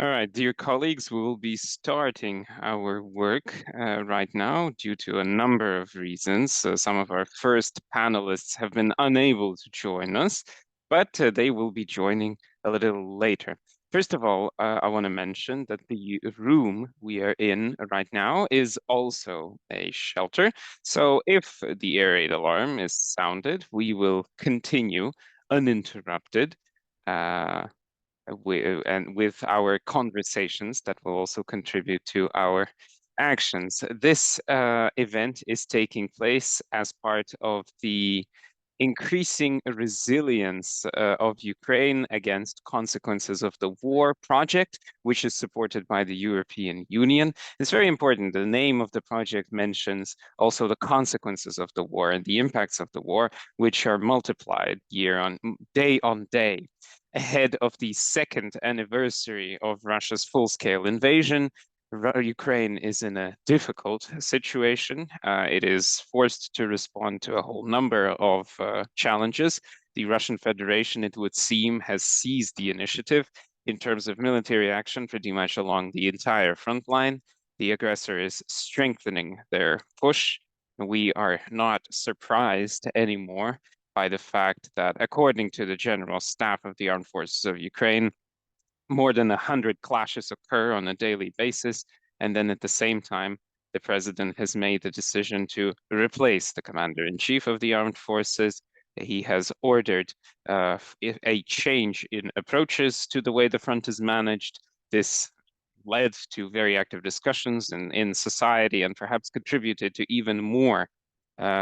All right, dear colleagues, we will be starting our work right now due to a number of reasons. Some of our first panelists have been unable to join us, but they will be joining a little later. First of all, I want to mention that the room we are in right now is also a shelter. So if the air raid alarm is sounded, we will continue uninterrupted. Uh, with our conversations that will also contribute to our actions. This event is taking place as part of the increasing resilience of Ukraine against consequences of the war project, which is supported by the European Union. It's very important. The name of the project mentions also the consequences of the war and the impacts of the war, which are multiplied day on day. Ahead of the second anniversary of Russia's full-scale invasion, Ukraine is in a difficult situation. It is forced to respond to a whole number of challenges. The Russian Federation, it would seem, has seized the initiative in terms of military action pretty much along the entire front line. The aggressor is strengthening their push. We are not surprised anymore by the fact that, according to the General Staff of the Armed Forces of Ukraine, more than 100 clashes occur on a daily basis. And then at the same time, the president has made the decision to replace the commander-in-chief of the armed forces. He has ordered a change in approaches to the way the front is managed. This led to very active discussions in society and perhaps contributed to even more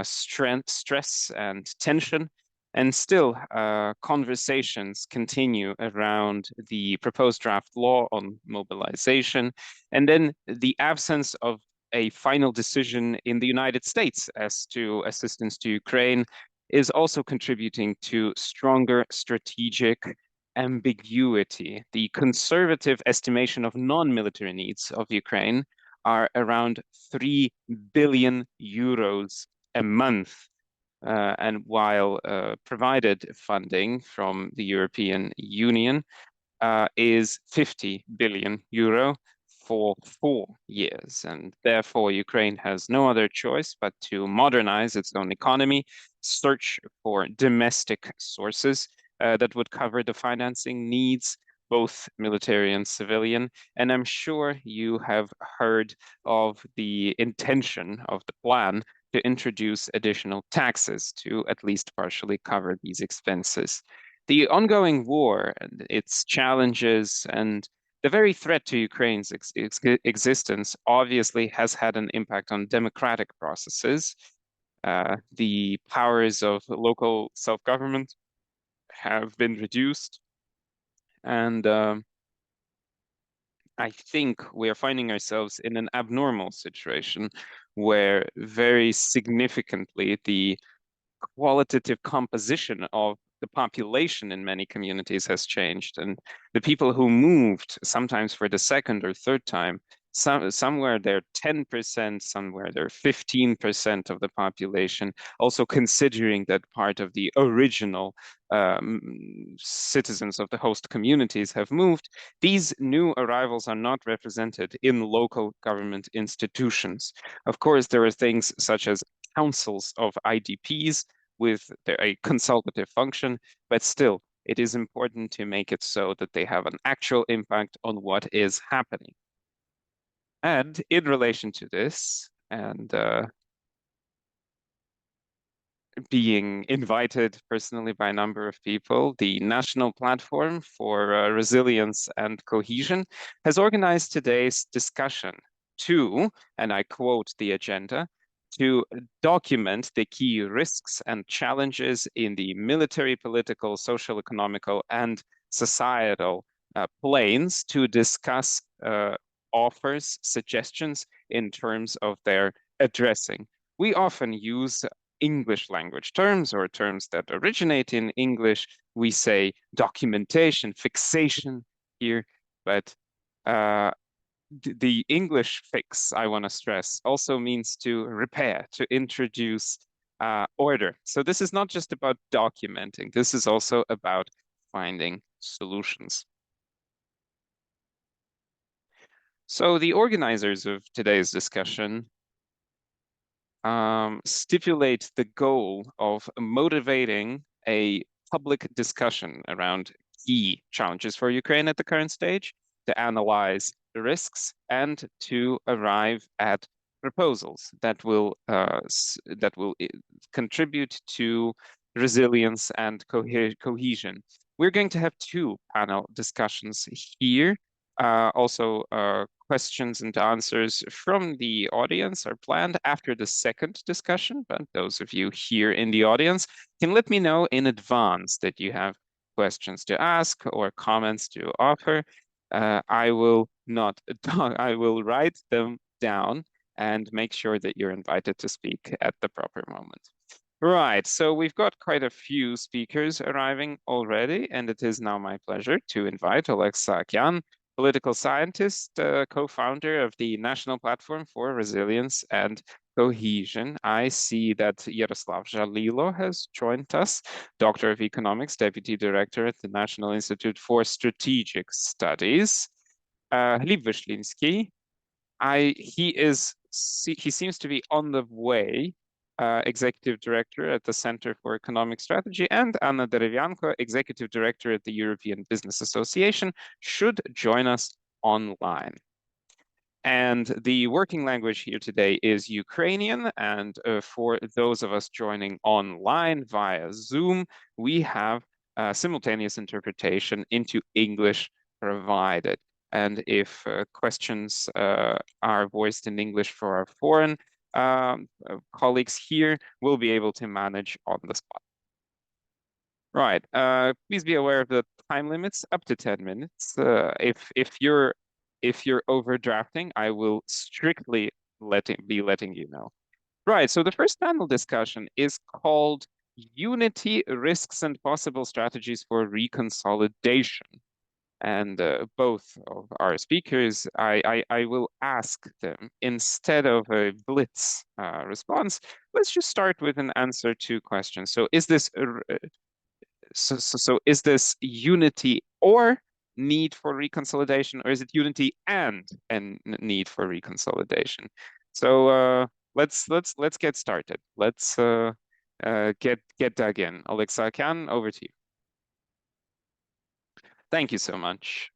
stress and tension. And still, conversations continue around the proposed draft law on mobilization, and then the absence of a final decision in the United States as to assistance to Ukraine is also contributing to stronger strategic ambiguity. The conservative estimation of non-military needs of Ukraine are around 3 billion euros a month. And while provided funding from the European Union is 50 billion euro for 4 years. And therefore, Ukraine has no other choice but to modernize its own economy, search for domestic sources that would cover the financing needs, both military and civilian. And I'm sure you have heard of the intention of the plan to introduce additional taxes to at least partially cover these expenses. The ongoing war and its challenges and the very threat to Ukraine's existence obviously has had an impact on democratic processes. The powers of local self-government have been reduced, and I think we are finding ourselves in an abnormal situation where very significantly the qualitative composition of the population in many communities has changed. And the people who moved, sometimes for the second or third time, somewhere they're 10%, somewhere they're 15% of the population, also considering that part of the original citizens of the host communities have moved. These new arrivals are not represented in local government institutions. Of course, there are things such as councils of IDPs with a consultative function, but still, it is important to make it so that they have an actual impact on what is happening. And in relation to this, and being invited personally by a number of people, the National Platform for Resilience and Cohesion has organized today's discussion to, and I quote the agenda, to document the key risks and challenges in the military, political, social, economical, and societal planes to discuss offers, suggestions in terms of their addressing. We often use English language terms or terms that originate in English. We say documentation, fixation here, but the English fix, I want to stress, also means to repair, to introduce order. So this is not just about documenting, this is also about finding solutions. So the organizers of today's discussion stipulate the goal of motivating a public discussion around key challenges for Ukraine at the current stage, to analyze the risks, and to arrive at proposals that will contribute to resilience and cohesion. We're going to have two panel discussions here. Also, questions and answers from the audience are planned after the second discussion, but those of you here in the audience can let me know in advance that you have questions to ask or comments to offer. I will not talk, I will write them down and make sure that you're invited to speak at the proper moment. Right, so we've got quite a few speakers arriving already, and it is now my pleasure to invite Oleg Sakyan, political scientist, co-founder of the National Platform for Resilience and Cohesion. I see that Yaroslav Zhalilo has joined us, Doctor of Economics, Deputy Director at the National Institute for Strategic Studies. Gleb Vyshlinsky, he seems to be on the way, Executive Director at the Center for Economic Strategy, and Anna Derevyanko, Executive Director at the European Business Association, should join us online. And the working language here today is Ukrainian, and for those of us joining online via Zoom, we have simultaneous interpretation into English provided. And if questions are voiced in English for our foreign colleagues here, we'll be able to manage on the spot. Right. Please be aware of the time limits, up to 10 minutes. If you're overdrafting, I will strictly be letting you know. Right. So the first panel discussion is called Unity, Risks and Possible Strategies for Reconsolidation. And both of our speakers, I will ask them, instead of a blitz response, let's just start with an answer to questions. So is this is this unity or need for reconsolidation, or is it unity and need for reconsolidation? So let's get started. Let's get dug in. Alexa Khan, over to you. Thank you so much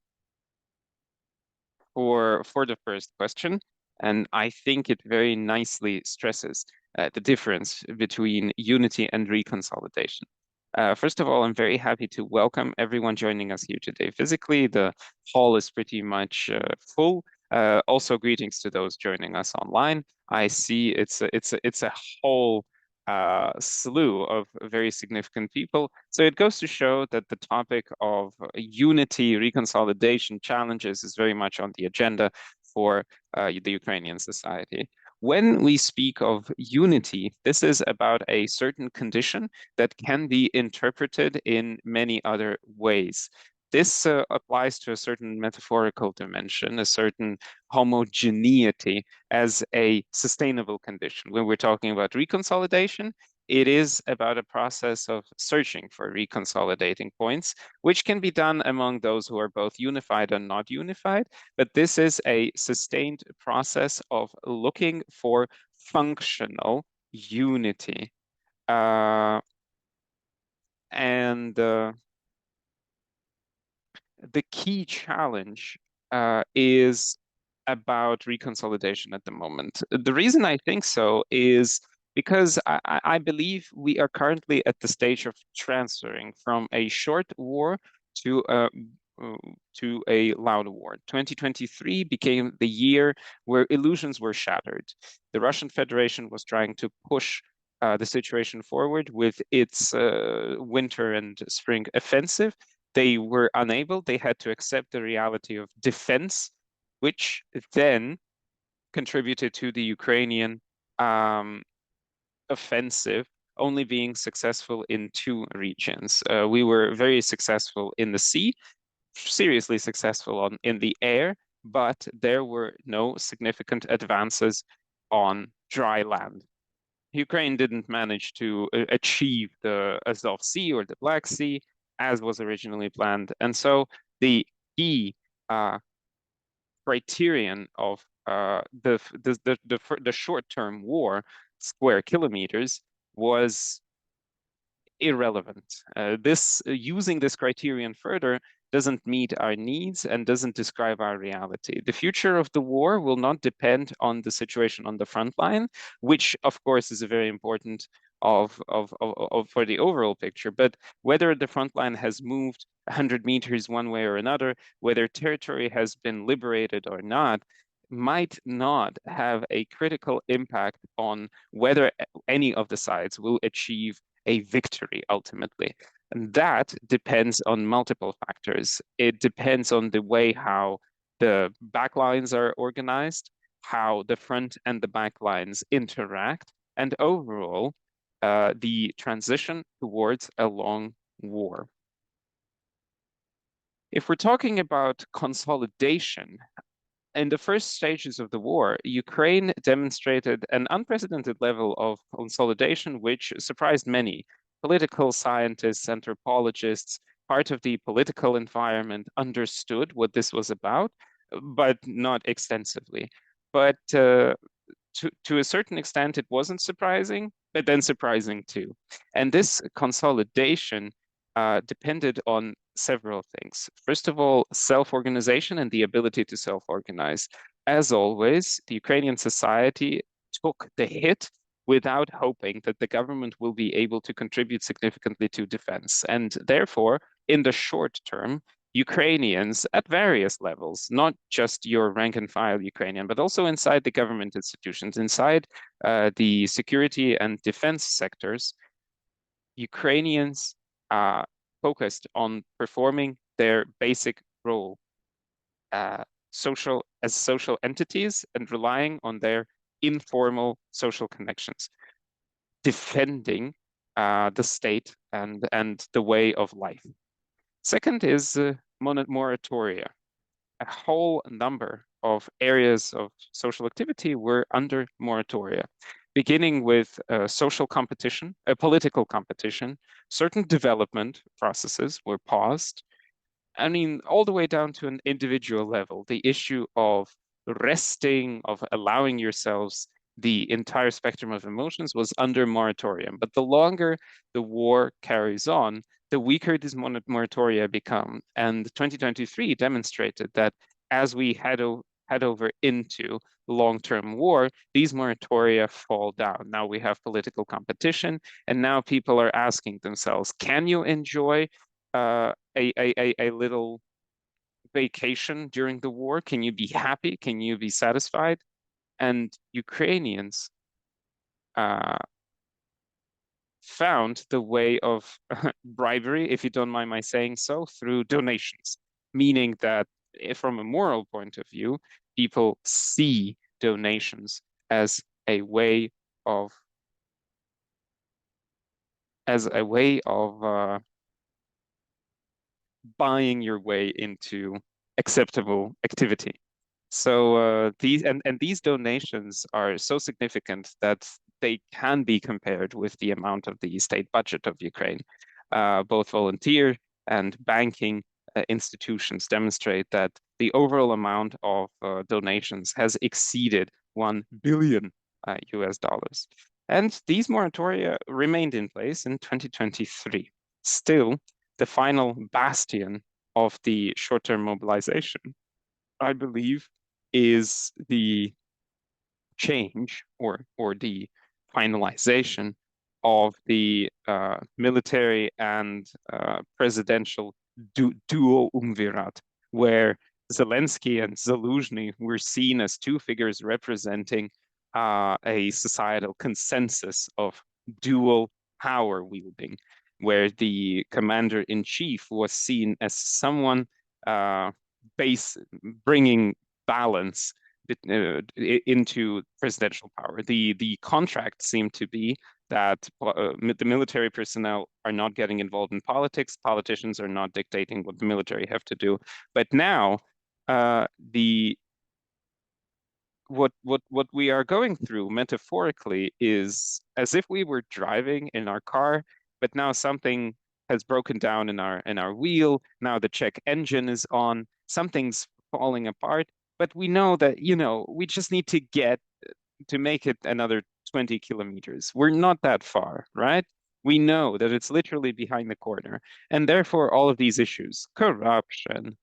for the first question, and I think it very nicely stresses the difference between unity and reconsolidation. First of all, I'm very happy to welcome everyone joining us here today physically. The hall is pretty much full. Also, greetings to those joining us online. I see it's a whole slew of very significant people. So it goes to show that the topic of unity, reconsolidation challenges is very much on the agenda for the Ukrainian society. When we speak of unity, this is about a certain condition that can be interpreted in many other ways. This applies to a certain metaphorical dimension, a certain homogeneity as a sustainable condition. When we're talking about reconsolidation, it is about a process of searching for reconsolidating points, which can be done among those who are both unified and not unified. But this is a sustained process of looking for functional unity. And the key challenge is about reconsolidation at the moment. The reason I think so is because I believe we are currently at the stage of transferring from a short war to a loud war. 2023 became the year where illusions were shattered. The Russian Federation was trying to push the situation forward with its winter and spring offensive. They were unable. They had to accept the reality of defense, which then contributed to the Ukrainian offensive only being successful in two regions. We were very successful in the sea, seriously successful in the air, but there were no significant advances on dry land. Ukraine didn't manage to achieve the Azov Sea or the Black Sea as was originally planned. And so the key criterion of the short-term war, square kilometers, was irrelevant. Using this criterion further doesn't meet our needs and doesn't describe our reality. The future of the war will not depend on the situation on the front line, which of course is a very important for the overall picture, but whether the front line has moved 100 meters one way or another, whether territory has been liberated or not, might not have a critical impact on whether any of the sides will achieve a victory ultimately. And that depends on multiple factors. It depends on the way how the backlines are organized, how the front and the back lines interact, and overall, the transition towards a long war. If we're talking about consolidation, in the first stages of the war, Ukraine demonstrated an unprecedented level of consolidation, which surprised many. Political scientists, anthropologists, part of the political environment understood what this was about, but not extensively. But to a certain extent, it wasn't surprising, but then surprising too. And this consolidation depended on several things. First of all, self-organization and the ability to self-organize. As always, the Ukrainian society took the hit without hoping that the government will be able to contribute significantly to defense. And therefore, in the short term, Ukrainians at various levels, not just your rank and file Ukrainian, but also inside the government institutions, inside the security and defense sectors, Ukrainians focused on performing their basic role as social entities and relying on their informal social connections, defending the state and the way of life. Second is moratoria. A whole number of areas of social activity were under moratoria, beginning with social competition, a political competition. Certain development processes were paused. I mean, all the way down to an individual level, the issue of resting, of allowing yourselves the entire spectrum of emotions was under moratorium. But the longer the war carries on, the weaker these moratoria become. And 2023 demonstrated that as we head over into long-term war, these moratoria fall down. Now we have political competition, and now people are asking themselves, can you enjoy a little vacation during the war? Can you be happy? Can you be satisfied? And Ukrainians found the way of bribery, if you don't mind my saying so, through donations, meaning that from a moral point of view, people see donations as a way of buying your way into acceptable activity. So these donations are so significant that they can be compared with the amount of the state budget of Ukraine. Both volunteer and banking institutions demonstrate that the overall amount of donations has exceeded $1 billion US dollars. And these moratoria remained in place in 2023. Still, the final bastion of the short-term mobilization, I believe, is the change or the finalization of the military and presidential duo-umvirat, where Zelensky and Zaluzhny were seen as two figures representing a societal consensus of dual power wielding, where the commander-in-chief was seen as someone bringing balance into presidential power. The contract seemed to be that the military personnel are not getting involved in politics. Politicians are not dictating what the military have to do. But now, what we are going through metaphorically is as if we were driving in our car, but now something has broken down in our wheel. Now the check engine is on. Something's falling apart, but we know that, we just need to get to make it another 20 kilometers. We're not that far, right? We know that it's literally behind the corner. And therefore, all of these issues, corruption,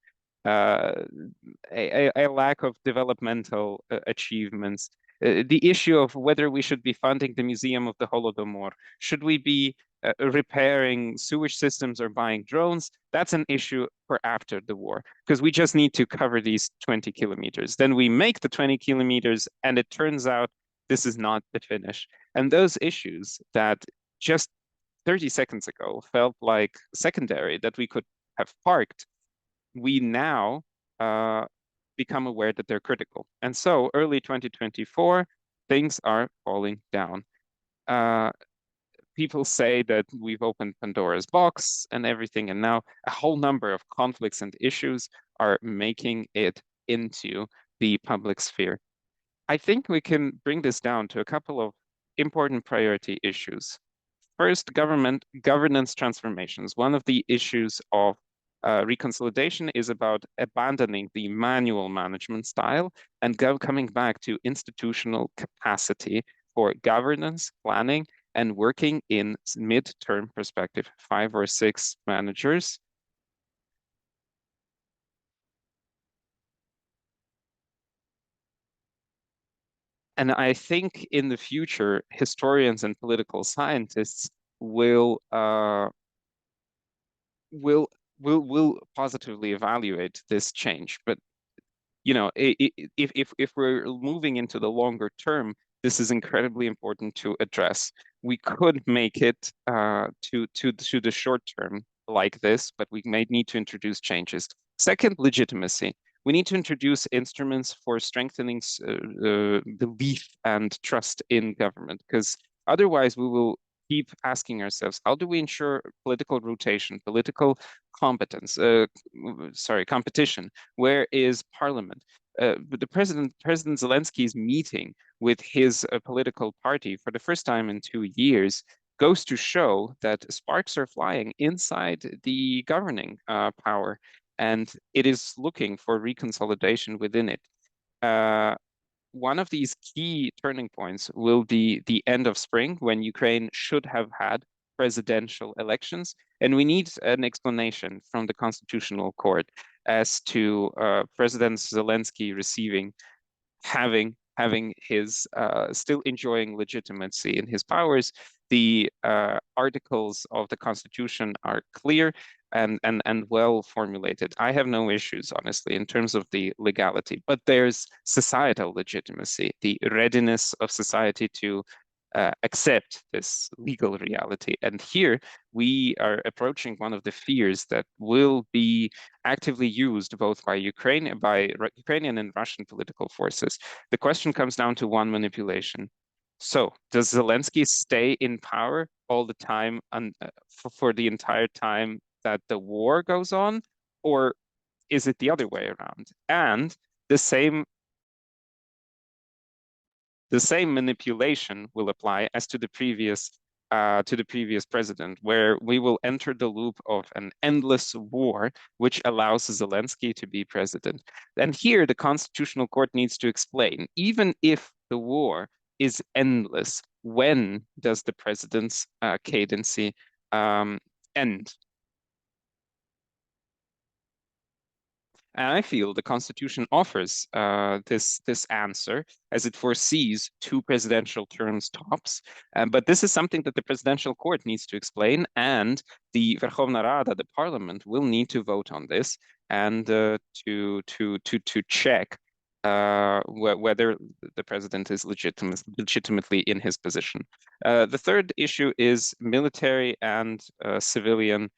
uh, a lack of developmental achievements, the issue of whether we should be funding the Museum of the Holodomor, should we be repairing sewage systems or buying drones, that's an issue for after the war, because we just need to cover these 20 kilometers. Then we make the 20 kilometers, and it turns out this is not the finish. And those issues that just 30 seconds ago felt like secondary, that we could have parked, we now become aware that they're critical. And so early 2024, things are falling down. Uh, People say that we've opened Pandora's box and everything, and now a whole number of conflicts and issues are making it into the public sphere. I think we can bring this down to a couple of important priority issues. First, governance transformations. One of the issues of reconsolidation is about abandoning the manual management style and coming back to institutional capacity for governance, planning, and working in mid-term perspective, 5 or 6 managers. And I think in the future, historians and political scientists will will will positively evaluate this change. But if we're moving into the longer term, this is incredibly important to address. We could make it to the short term like this, but we may need to introduce changes. Second, legitimacy. We need to introduce instruments for strengthening belief and trust in government, because otherwise we will keep asking ourselves, how do we ensure political rotation, political competence, competition? Where is parliament? The President Zelensky's meeting with his political party for the first time in 2 years goes to show that sparks are flying inside the governing power, and it is looking for reconsolidation within it. Uh, One of these key turning points will be the end of spring, when Ukraine should have had presidential elections. And we need an explanation from the Constitutional Court as to President Zelensky having his still enjoying legitimacy in his powers. The articles of the Constitution are clear and well formulated. I have no issues, honestly, in terms of the legality, but there's societal legitimacy, the readiness of society to accept this legal reality. And here we are approaching one of the fears that will be actively used both by Ukrainian and Russian political forces. The question comes down to one manipulation. So, does Zelensky stay in power all the time for the entire time that the war goes on, or is it the other way around? And the same the same manipulation will apply as to the previous president, where we will enter the loop of an endless war, which allows Zelensky to be president. And here, the Constitutional Court needs to explain, even if the war is endless, when does the president's cadency end? And I feel the Constitution offers this answer, as it foresees 2 presidential terms tops. But this is something that the Presidential Court needs to explain, and the Verkhovna Rada, the Parliament, will need to vote on this and to check whether the president is legitimately in his position. The third issue is military and civilian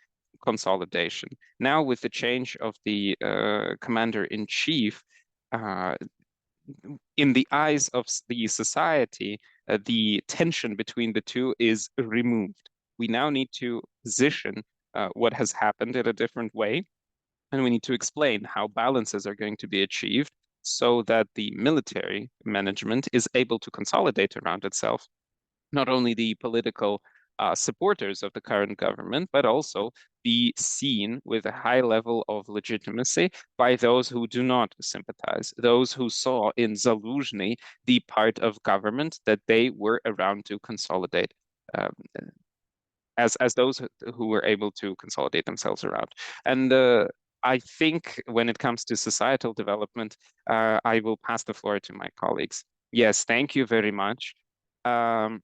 consolidation. Now, with the change of the commander-in-chief, uh, in the eyes of the society, the tension between the two is removed. We now need to position what has happened in a different way, and we need to explain how balances are going to be achieved so that the military management is able to consolidate around itself not only the political supporters of the current government, but also be seen with a high level of legitimacy by those who do not sympathize, those who saw in Zaluzhny the part of government that they were around to consolidate. Um, as those who were able to consolidate themselves around. And I think when it comes to societal development, I will pass the floor to my colleagues. Yes, thank you very much. Um,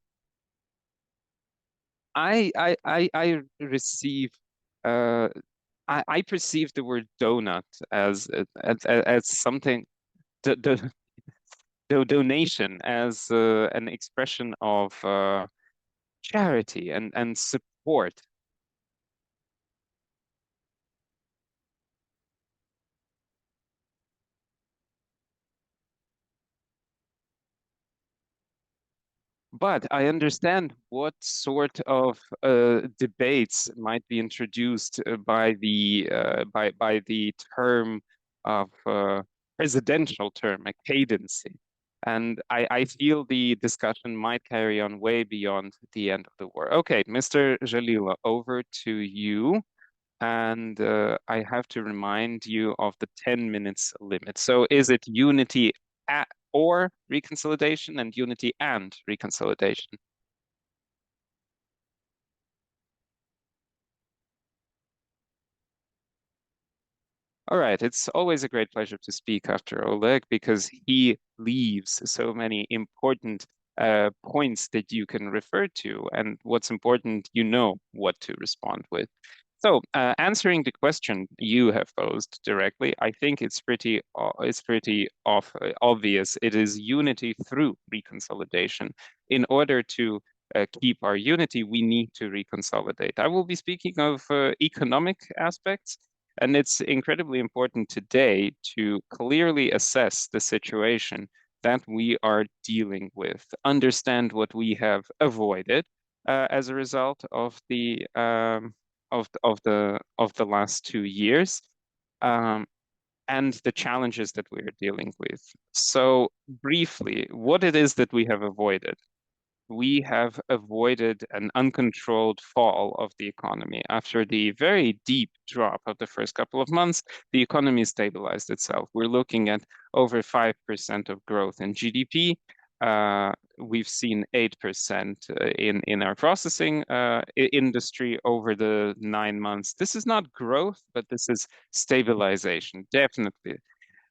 I receive uh, I perceive the word donut as something the donation as an expression of charity and support. But I understand what sort of debates might be introduced by the term of presidential term, a cadency. And I feel the discussion might carry on way beyond the end of the war. Okay, Mr. Jalila, over to you. And I have to remind you of the 10 minutes limit. So is it unity or reconsolidation and unity and reconsolidation? All right, it's always a great pleasure to speak after Oleg because he leaves so many important points that you can refer to, and what's important, you know what to respond with. So, answering the question you have posed directly, I think it's pretty obvious. It is unity through reconsolidation. In order to keep our unity, we need to reconsolidate. I will be speaking of economic aspects. And it's incredibly important today to clearly assess the situation that we are dealing with, understand what we have avoided as a result of the last 2 years, um, and the challenges that we are dealing with. So briefly, what it is that we have avoided. We have avoided an uncontrolled fall of the economy. After the very deep drop of the first couple of months, the economy stabilized itself. We're looking at over 5% of growth in GDP. We've seen 8% in our processing industry over the 9 months. This is not growth, but this is stabilization, definitely.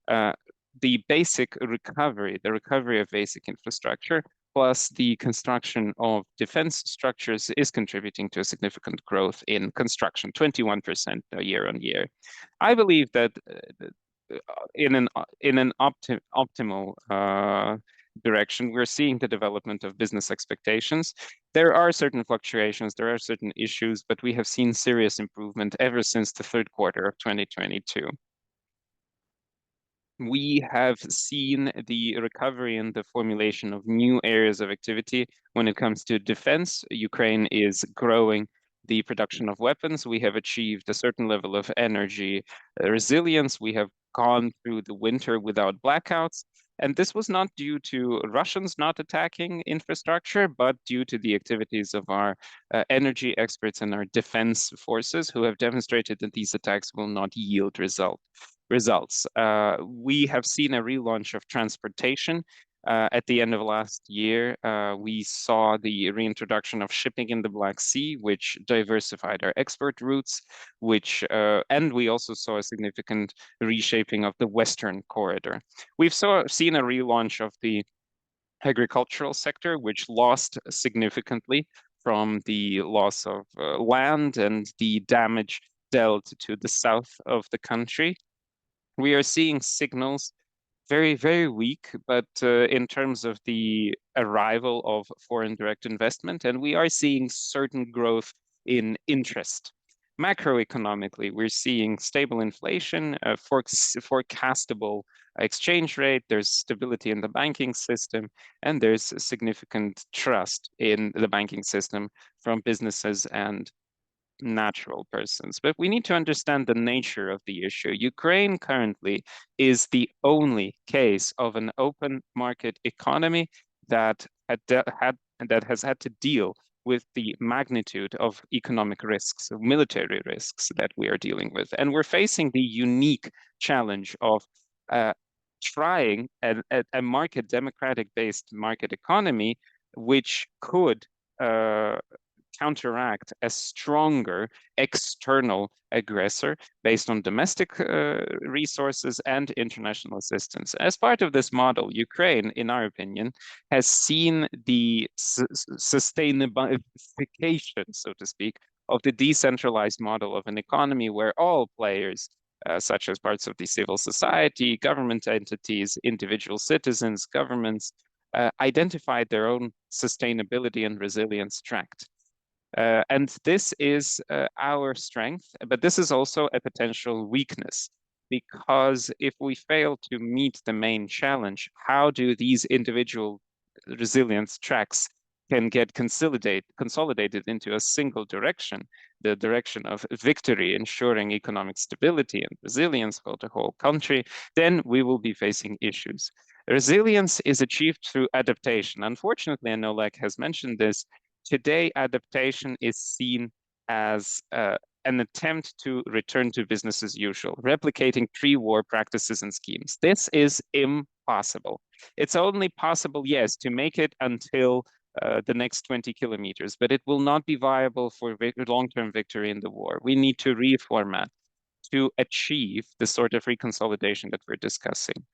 uh, the basic recovery, the recovery of basic infrastructure, plus the construction of defense structures is contributing to a significant growth in construction, 21% year on year. I believe that in an optimal direction, we're seeing the development of business expectations. There are certain fluctuations, there are certain issues, but we have seen serious improvement ever since the third quarter of 2022. We have seen the recovery in the formulation of new areas of activity. When it comes to defense, Ukraine is growing the production of weapons. We have achieved a certain level of energy resilience. We have gone through the winter without blackouts. And this was not due to Russians not attacking infrastructure, but due to the activities of our energy experts and our defense forces who have demonstrated that these attacks will not yield results. We have seen a relaunch of transportation. At the end of last year, we saw the reintroduction of shipping in the Black Sea, which diversified our export routes, and we also saw a significant reshaping of the Western corridor. Seen a relaunch of the agricultural sector, which lost significantly from the loss of land and the damage dealt to the south of the country. We are seeing signals very, very weak, but in terms of the arrival of foreign direct investment, and we are seeing certain growth in interest. Macroeconomically, we're seeing stable inflation, forecastable exchange rate, there's stability in the banking system, and there's significant trust in the banking system from businesses and natural persons. But we need to understand the nature of the issue. Ukraine currently is the only case of an open market economy that had that has had to deal with the magnitude of economic risks, of military risks that we are dealing with. And we're facing the unique challenge of trying a market, democratic-based market economy, which could counteract a stronger external aggressor based on domestic resources and international assistance. As part of this model, Ukraine, in our opinion, has seen the sustainabilification, so to speak, of the decentralized model of an economy where all players, such as parts of the civil society, government entities, individual citizens, governments, identified their own sustainability and resilience tract. And this is our strength, but this is also a potential weakness, because if we fail to meet the main challenge, how do these individual resilience tracks can get consolidated into a single direction, the direction of victory, ensuring economic stability and resilience for the whole country, then we will be facing issues. Resilience is achieved through adaptation. Unfortunately, and Oleg has mentioned this, today adaptation is seen as an attempt to return to business as usual, replicating pre-war practices and schemes. This is impossible. It's only possible, yes, to make it until the next 20 kilometers, but it will not be viable for long-term victory in the war. We need to reformat to achieve the sort of reconsolidation that we're discussing.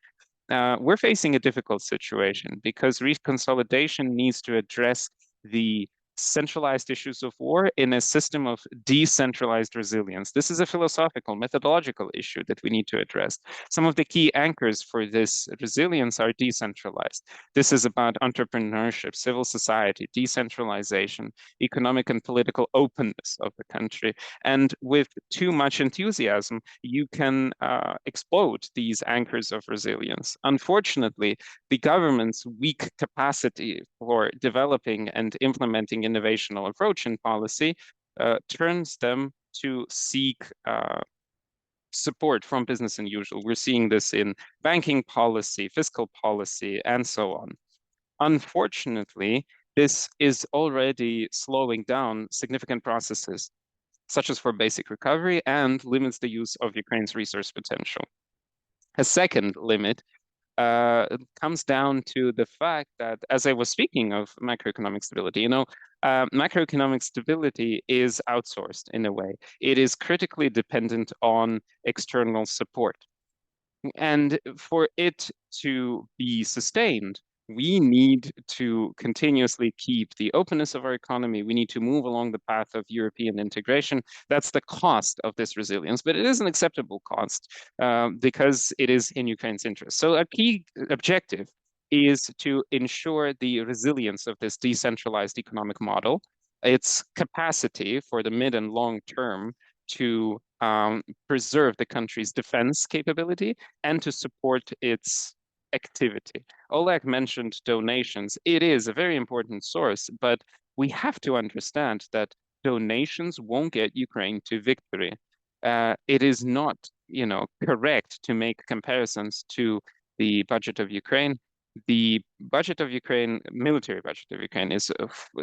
We're facing a difficult situation because reconsolidation needs to address the centralized issues of war in a system of decentralized resilience. This is a philosophical, methodological issue that we need to address. Some of the key anchors for this resilience are decentralized. This is about entrepreneurship, civil society, decentralization, economic and political openness of the country. And with too much enthusiasm, you can explode these anchors of resilience. Unfortunately, the government's weak capacity for developing and implementing innovational approach in policy turns them to seek support from business as usual. We're seeing this in banking policy, fiscal policy, and so on. Unfortunately, this is already slowing down significant processes, such as for basic recovery, and limits the use of Ukraine's resource potential. A second limit comes down to the fact that, as I was speaking of macroeconomic stability, macroeconomic stability is outsourced in a way. It is critically dependent on external support. And for it to be sustained, we need to continuously keep the openness of our economy. We need to move along the path of European integration. That's the cost of this resilience, but it is an acceptable cost because it is in Ukraine's interest. So a key objective is to ensure the resilience of this decentralized economic model, its capacity for the mid and long term to preserve the country's defense capability and to support its activity. Oleg mentioned donations. It is a very important source, but we have to understand that donations won't get Ukraine to victory. It is not, correct to make comparisons to the budget of Ukraine. The budget of Ukraine, military budget of Ukraine, is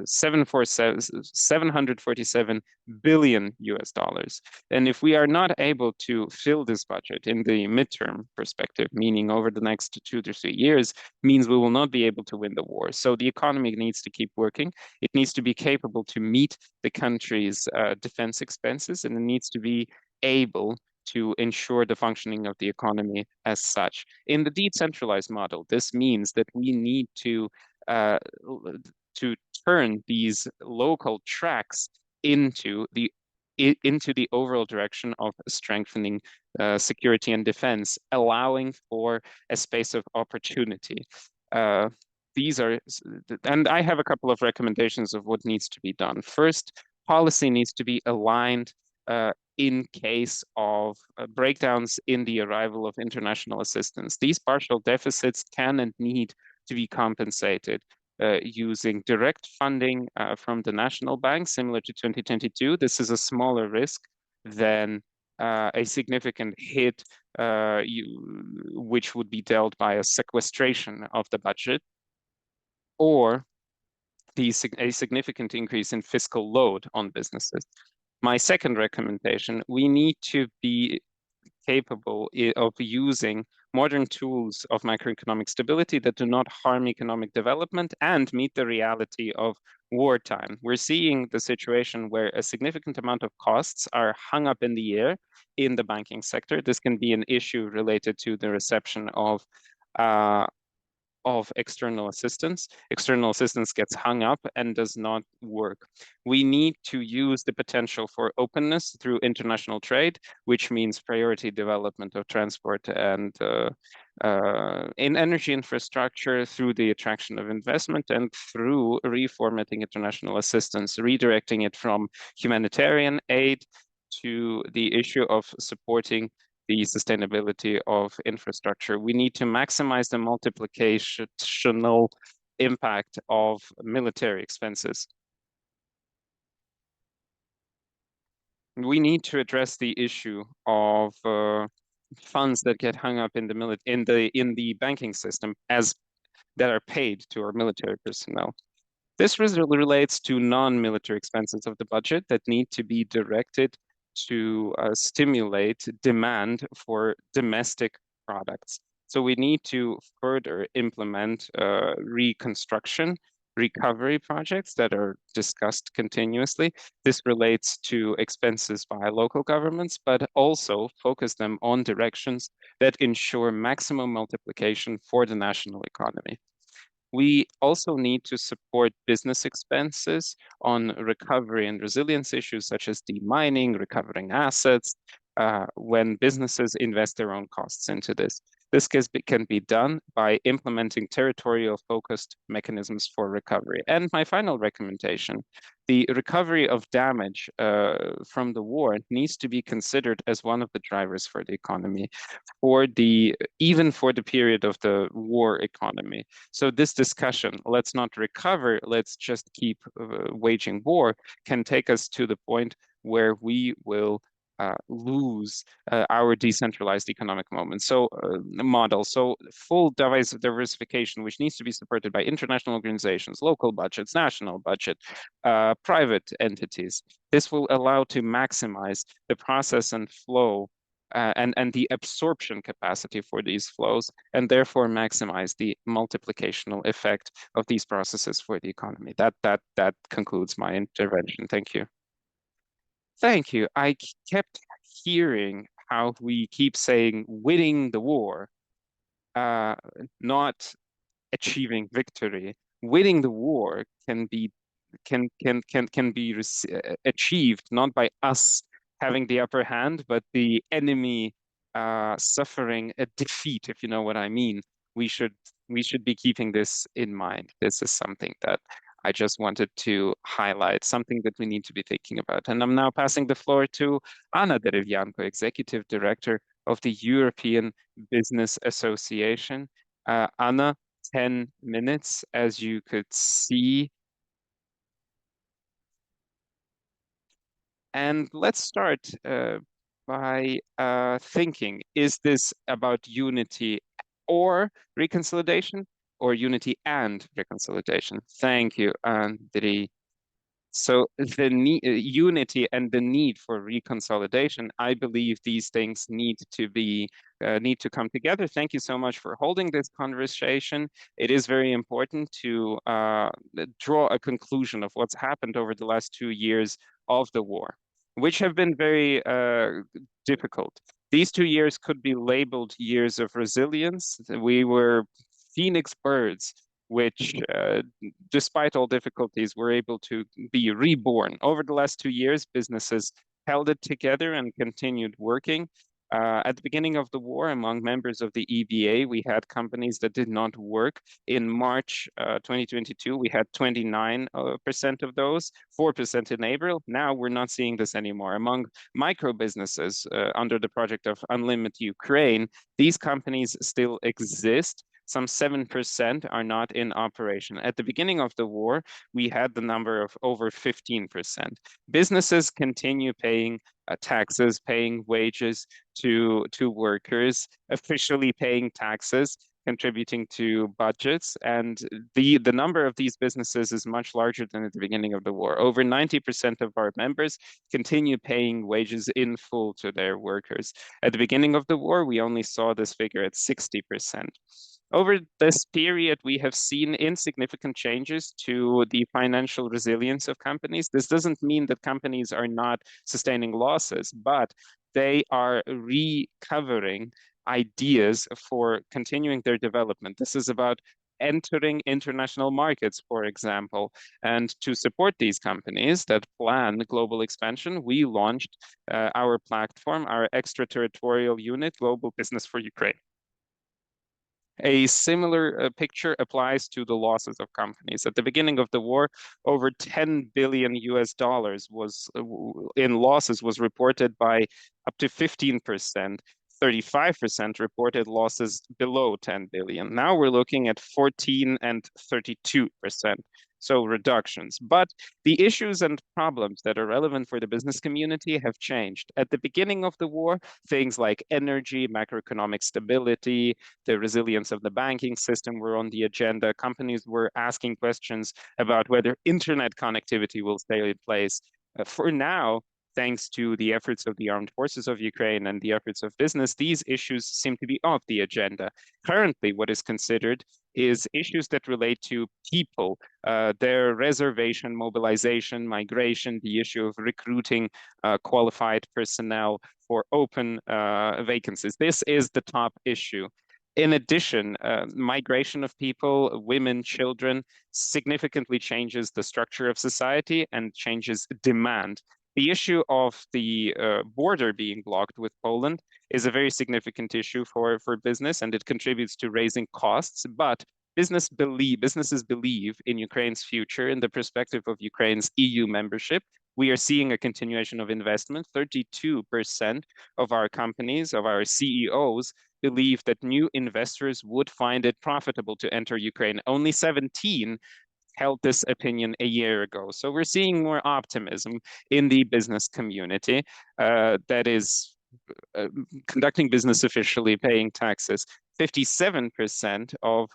747 billion US dollars. And if we are not able to fill this budget in the midterm perspective, meaning over the next 2 to 3 years, means we will not be able to win the war. So the economy needs to keep working. It needs to be capable to meet the country's defense expenses, and it needs to be able to ensure the functioning of the economy as such. In the decentralized model, this means that we need to turn these local tracks into the overall direction of strengthening security and defense, allowing for a space of opportunity. And I have a couple of recommendations of what needs to be done. First, policy needs to be aligned in case of breakdowns in the arrival of international assistance. These partial deficits can and need to be compensated using direct funding from the national bank, similar to 2022. This is a smaller risk than a significant hit which would be dealt by a sequestration of the budget, or a significant increase in fiscal load on businesses. My second recommendation, we need to be capable of using modern tools of macroeconomic stability that do not harm economic development and meet the reality of wartime. We're seeing the situation where a significant amount of costs are hung up in the air in the banking sector. This can be an issue related to the reception uh, of external assistance. External assistance gets hung up and does not work. We need to use the potential for openness through international trade, which means priority development of transport and in energy infrastructure through the attraction of investment and through reformatting international assistance, redirecting it from humanitarian aid to the issue of supporting the sustainability of infrastructure. We need to maximize the multiplicational impact of military expenses. We need to address the issue of funds that get hung up in the banking system as that are paid to our military personnel. This relates to non-military expenses of the budget that need to be directed to stimulate demand for domestic products. So we need to further implement reconstruction, recovery projects that are discussed continuously. This relates to expenses by local governments, but also focus them on directions that ensure maximum multiplication for the national economy. We also need to support business expenses on recovery and resilience issues such as demining, recovering assets, when businesses invest their own costs into this. This can be done by implementing territorial focused mechanisms for recovery. And my final recommendation, the recovery of damage from the war needs to be considered as one of the drivers for the economy, even for the period of the war economy. So this discussion, let's not recover, let's just keep waging war, can take us to the point where we will lose our decentralized economic model. So full diversification, which needs to be supported by international organizations, local budgets, national budget, private entities. This will allow to maximize the process and flow and the absorption capacity for these flows, and therefore maximize the multiplicational effect of these processes for the economy. That concludes my intervention. Thank you. Thank you. I kept hearing how we keep saying winning the war, uh, not achieving victory. Winning the war can be achieved not by us having the upper hand, but the enemy suffering a defeat, if you know what I mean. We should we should be keeping this in mind. This is something that I just wanted to highlight, something that we need to be thinking about. And I'm now passing the floor to Anna Derevyanko, Executive Director of the European Business Association. Anna, 10 minutes, as you could see. And let's start by thinking, is this about unity or reconsolidation, or unity and reconsolidation? Thank you, Andriy. So the unity and the need for reconsolidation, I believe these things need to come together. Thank you so much for holding this conversation. It is very important to draw a conclusion of what's happened over the last 2 years of the war, which have been very difficult. These 2 years could be labeled years of resilience. We were phoenix birds, which, despite all difficulties, were able to be reborn. Over the last 2 years, businesses held it together and continued working. At the beginning of the war, among members of the EBA, we had companies that did not work. In March 2022, we had 29% of those, 4% in April. Now we're not seeing this anymore. Among micro businesses under the project of Unlimited Ukraine, these companies still exist. Some 7% are not in operation. At the beginning of the war, we had the number of over 15%. Businesses continue paying taxes, paying wages to workers, officially paying taxes. contributing to budgets, and the number of these businesses is much larger than at the beginning of the war. Over 90% of our members continue paying wages in full to their workers. At the beginning of the war, we only saw this figure at 60%. Over this period, we have seen insignificant changes to the financial resilience of companies. This doesn't mean that companies are not sustaining losses, but they are recovering ideas for continuing their development. This is about entering international markets, for example. And to support these companies that plan global expansion, we launched our platform, our extraterritorial unit, Global Business for Ukraine. A similar picture applies to the losses of companies. At the beginning of the war, over 10 billion US dollars was in losses was reported by up to 15%. 35% reported losses below 10 billion. Now we're looking at 14 and 32%. So reductions. But the issues and problems that are relevant for the business community have changed. At the beginning of the war, things like energy, macroeconomic stability, the resilience of the banking system were on the agenda. Companies were asking questions about whether internet connectivity will stay in place. For now, thanks to the efforts of the armed forces of Ukraine and the efforts of business, these issues seem to be off the agenda. Currently, what is considered is issues that relate to people, their reservation, mobilization, migration, the issue of recruiting qualified personnel for open vacancies. This is the top issue. In addition, migration of people, women, children, significantly changes the structure of society and changes demand. The issue of the border being blocked with Poland is a very significant issue for business, and it contributes to raising costs. But businesses believe in Ukraine's future, in the perspective of Ukraine's EU membership. We are seeing a continuation of investment. 32% of our companies, of our CEOs, believe that new investors would find it profitable to enter Ukraine. Only 17 held this opinion a year ago. So we're seeing more optimism in the business community that is conducting business officially, paying taxes. 57% of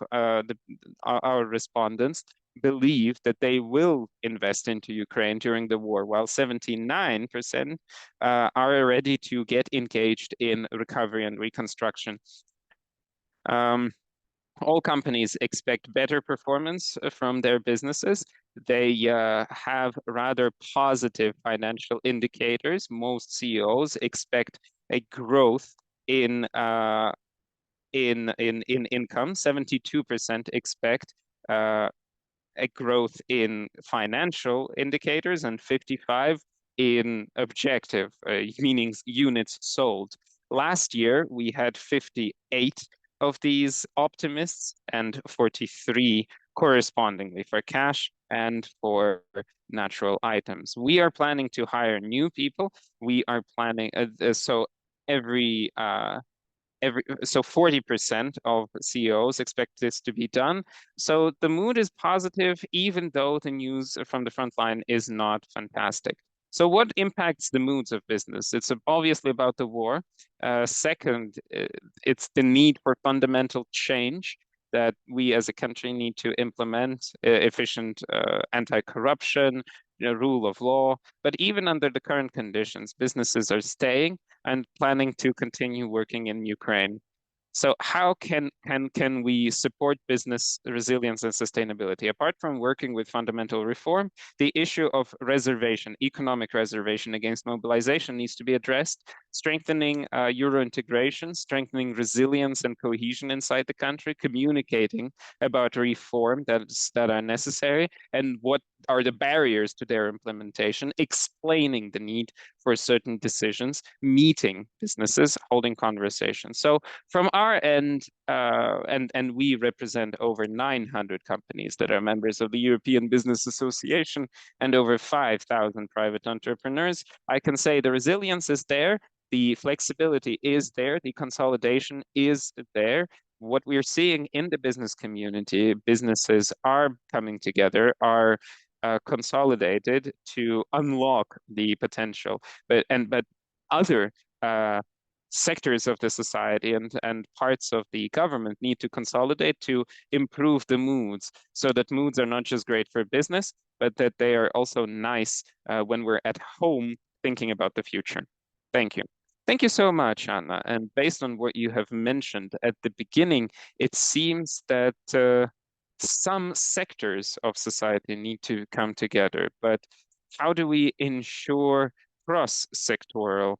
our respondents believe that they will invest into Ukraine during the war, while 79% are ready to get engaged in recovery and reconstruction. All companies expect better performance from their businesses. They have rather positive financial indicators. Most CEOs expect a growth in income. 72% expect a growth in financial indicators, and 55 in objective, meaning units sold. Last year, we had 58 of these optimists and 43 correspondingly for cash and for natural items. We are planning to hire new people. We are planning, so 40% of CEOs expect this to be done. So the mood is positive, even though the news from the front line is not fantastic. So what impacts the moods of business? It's obviously about the war. Second, it's the need for fundamental change that we as a country need to implement, efficient anti-corruption, rule of law. But even under the current conditions, businesses are staying and planning to continue working in Ukraine. So how can we support business resilience and sustainability? Apart from working with fundamental reform, the issue of reservation, economic reservation against mobilization needs to be addressed, strengthening Euro integration, strengthening resilience and cohesion inside the country, communicating about reform that are necessary and what are the barriers to their implementation, explaining the need for certain decisions, meeting businesses, holding conversations. So from our end, and we represent over 900 companies that are members of the European Business Association and over 5,000 private entrepreneurs, I can say the resilience is there, the flexibility is there, the consolidation is there. What we're seeing in the business community, businesses are coming together, are consolidated to unlock the potential. But other sectors of the society and parts of the government need to consolidate to improve the moods, so that moods are not just great for business, but that they are also nice when we're at home thinking about the future. Thank you. Thank you so much, Anna. And based on what you have mentioned at the beginning, it seems that some sectors of society need to come together. But how do we ensure cross-sectoral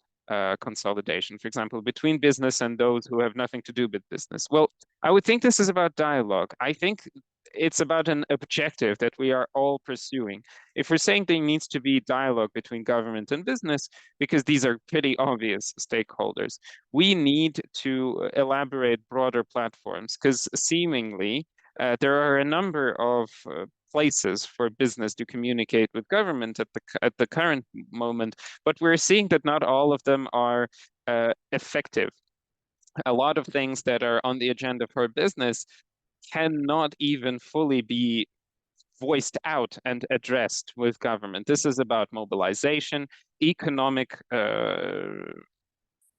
consolidation, for example, between business and those who have nothing to do with business? Well, I would think this is about dialogue. I think it's about an objective that we are all pursuing. If we're saying there needs to be dialogue between government and business, because these are pretty obvious stakeholders, we need to elaborate broader platforms, because seemingly there are a number of places for business to communicate with government at the current moment, but we're seeing that not all of them are effective. A lot of things that are on the agenda for business cannot even fully be voiced out and addressed with government. This is about mobilization, economic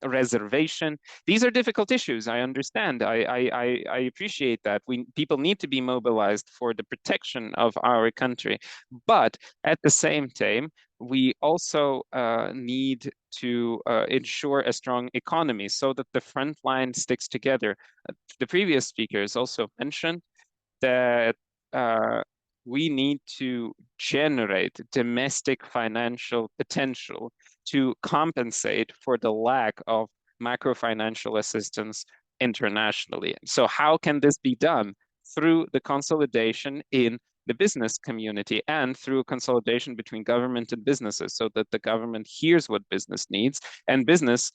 reservation. These are difficult issues. I understand. I appreciate that. People need to be mobilized for the protection of our country, but at the same time, we also need to ensure a strong economy so that the front line sticks together. The previous speakers also mentioned that we need to generate domestic financial potential to compensate for the lack of macro financial assistance internationally. So how can this be done? Through the consolidation in the business community and through consolidation between government and businesses, so that the government hears what business needs and business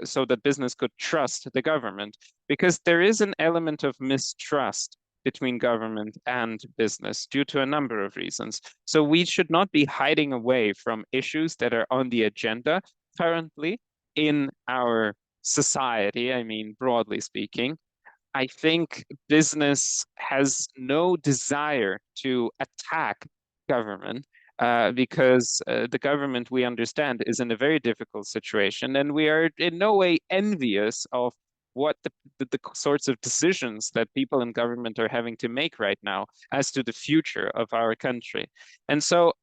so that business could trust the government, because there is an element of mistrust between government and business due to a number of reasons. So we should not be hiding away from issues that are on the agenda currently in our society, I mean, broadly speaking. I think business has no desire to attack government because the government, we understand, is in a very difficult situation, and we are in no way envious of what the sorts of decisions that people in government are having to make right now as to the future of our country. And so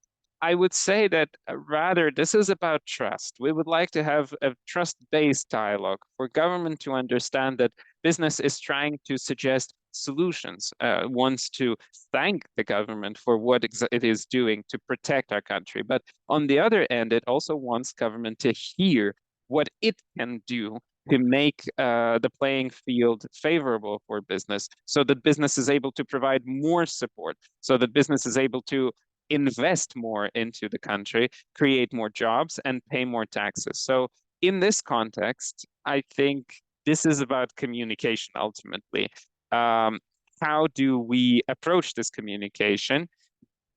I would say that rather this is about trust. We would like to have a trust-based dialogue for government to understand that business is trying to suggest solutions, wants to thank the government for what it is doing to protect our country. But on the other end, it also wants government to hear what it can do to make the playing field favorable for business, so that business is able to provide more support, so that business is able to invest more into the country, create more jobs, and pay more taxes. So in this context, I think this is about communication ultimately. How do we approach this communication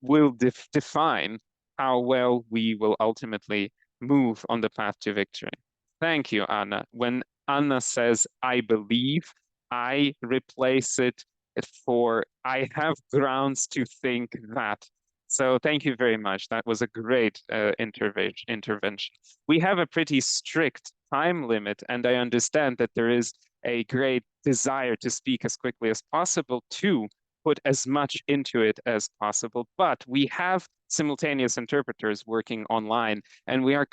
will define how well we will ultimately move on the path to victory. Thank you, Anna. When Anna says, I believe, I replace it for, I have grounds to think that. So thank you very much. That was a great intervention. We have a pretty strict time limit, and I understand that there is a great desire to speak as quickly as possible to put as much into it as possible. But we have simultaneous interpreters working online, and we are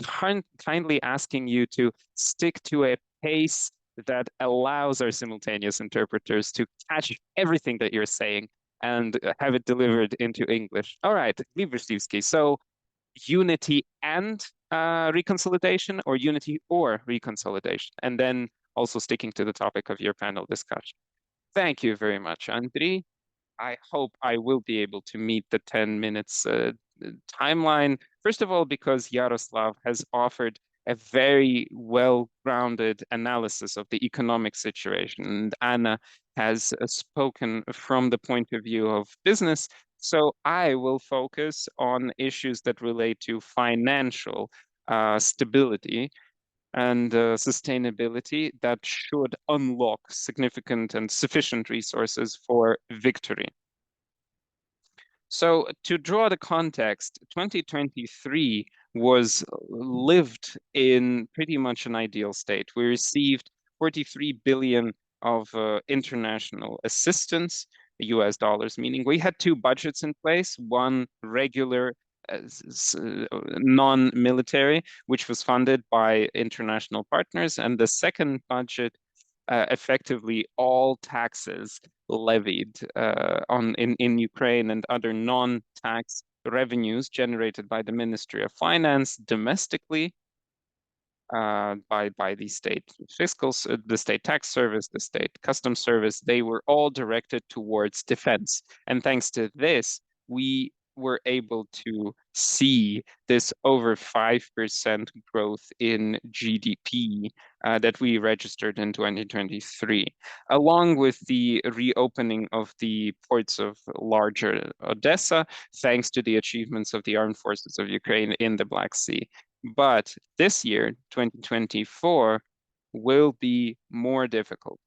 kindly asking you to stick to a pace that allows our simultaneous interpreters to catch everything that you're saying and have it delivered into English. All right, Librstevsky. So unity and reconsolidation, or unity or reconsolidation? And then also sticking to the topic of your panel discussion. Thank you very much, Andriy. I hope I will be able to meet the 10 minutes timeline. First of all, because Yaroslav has offered a very well-grounded analysis of the economic situation, and Anna has spoken from the point of view of business. So I will focus on issues that relate to financial stability and sustainability that should unlock significant and sufficient resources for victory. So to draw the context, 2023 was lived in pretty much an ideal state. We received 43 billion of international assistance, US dollars, meaning we had two budgets in place, one regular non-military, which was funded by international partners, and the second budget, effectively all taxes levied in Ukraine and other non-tax revenues generated by the Ministry of Finance domestically, by the state the state tax service, the state customs service. They were all directed towards defense. And thanks to this, we were able to see this over 5% growth in GDP that we registered in 2023, along with the reopening of the ports of larger Odessa, thanks to the achievements of the armed forces of Ukraine in the Black Sea. But this year, 2024, will be more difficult.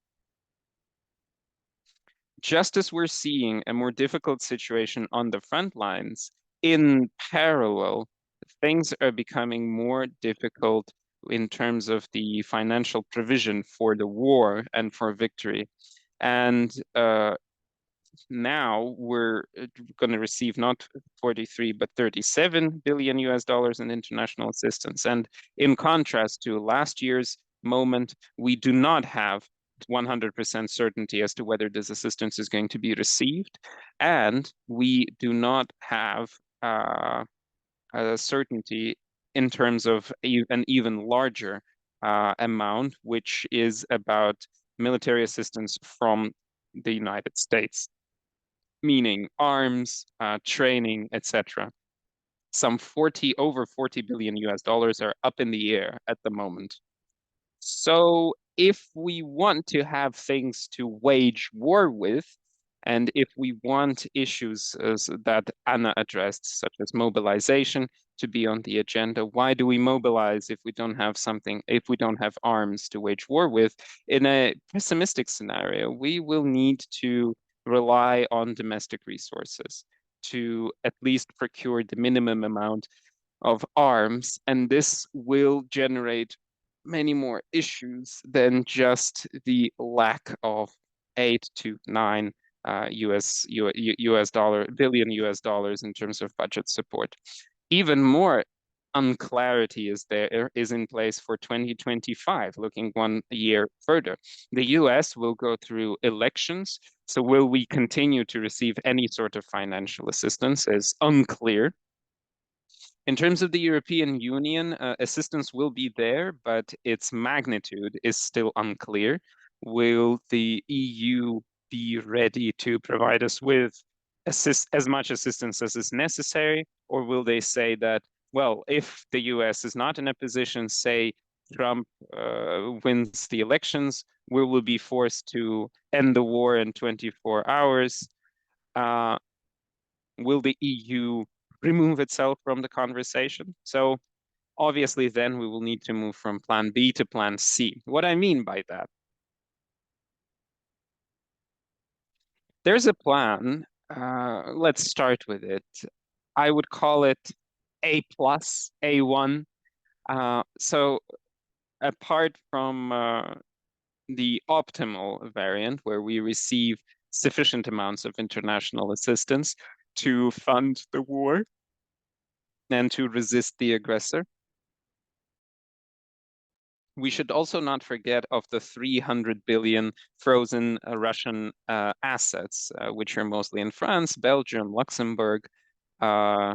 Just as we're seeing a more difficult situation on the front lines, in parallel, things are becoming more difficult in terms of the financial provision for the war and for victory. And now we're going to receive not 43 but 37 billion US dollars in international assistance. And in contrast to last year's moment, we do not have 100% certainty as to whether this assistance is going to be received, and we do not have a certainty in terms of an even larger amount, which is about military assistance from the United States, meaning arms, training, etc. Over 40 billion US dollars are up in the air at the moment. So if we want to have things to wage war with, and if we want issues that Anna addressed, such as mobilization, to be on the agenda, why do we mobilize if we don't have arms to wage war with? In a pessimistic scenario, we will need to rely on domestic resources to at least procure the minimum amount of arms, and this will generate many more issues than just the lack of 8 to 9 billion US dollars in terms of budget support. Even more unclarity is in place for 2025, looking 1 year further. The US will go through elections, so will we continue to receive any sort of financial assistance is unclear. In terms of the European Union, assistance will be there, but its magnitude is still unclear. Will the EU be ready to provide us with as much assistance as is necessary, or will they say that, well, if the US is not in a position, say Trump wins the elections, we will be forced to end the war in 24 hours? Will the EU remove itself from the conversation? So obviously then we will need to move from plan B to plan C. What I mean by that, there's a plan. Let's start with it. I would call it A plus, A1. So apart from the optimal variant, where we receive sufficient amounts of international assistance to fund the war and to resist the aggressor, we should also not forget of the 300 billion frozen Russian assets, which are mostly in France, Belgium, Luxembourg, uh,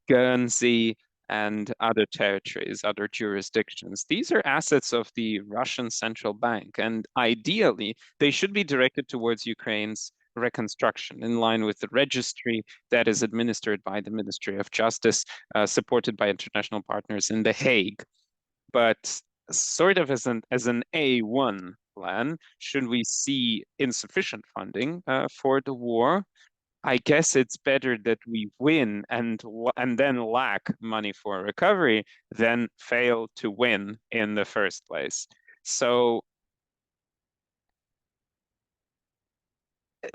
Guernsey, and other territories, other jurisdictions. These are assets of the Russian central bank, and ideally, they should be directed towards Ukraine's reconstruction in line with the registry that is administered by the Ministry of Justice, supported by international partners in The Hague. But sort of as an A1 plan, should we see insufficient funding for the war, I guess it's better that we win and then lack money for recovery than fail to win in the first place. So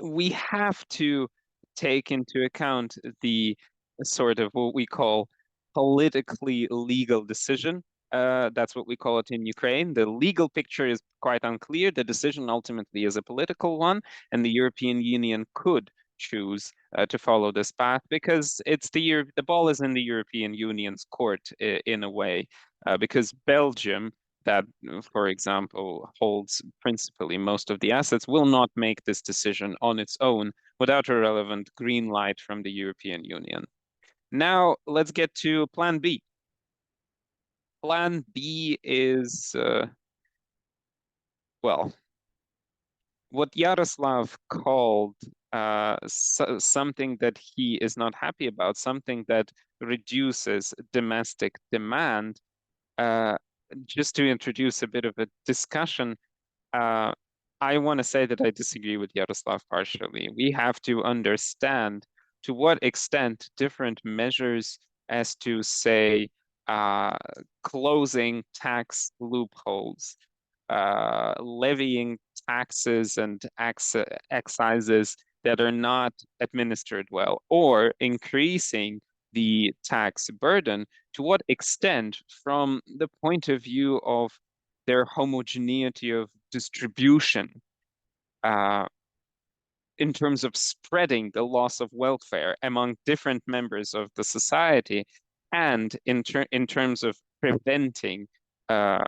we have to take into account the sort of what we call politically legal decision. That's what we call it in Ukraine. The legal picture is quite unclear. The decision ultimately is a political one, and the European Union could choose to follow this path because the ball is in the European Union's court in a way. Because Belgium, that, for example, holds principally most of the assets, will not make this decision on its own without a relevant green light from the European Union. Now, let's get to Plan B. Plan B is, well, what Yaroslav called something that he is not happy about, something that reduces domestic demand. Uh, just to introduce a bit of a discussion, uh, I want to say that I disagree with Yaroslav partially. We have to understand to what extent different measures as to, say, uh, closing tax loopholes, levying taxes and excises that are not administered well, or increasing the tax burden, to what extent, from the point of view of their homogeneity of distribution, uh, in terms of spreading the loss of welfare among different members of the society, and in terms of preventing uh,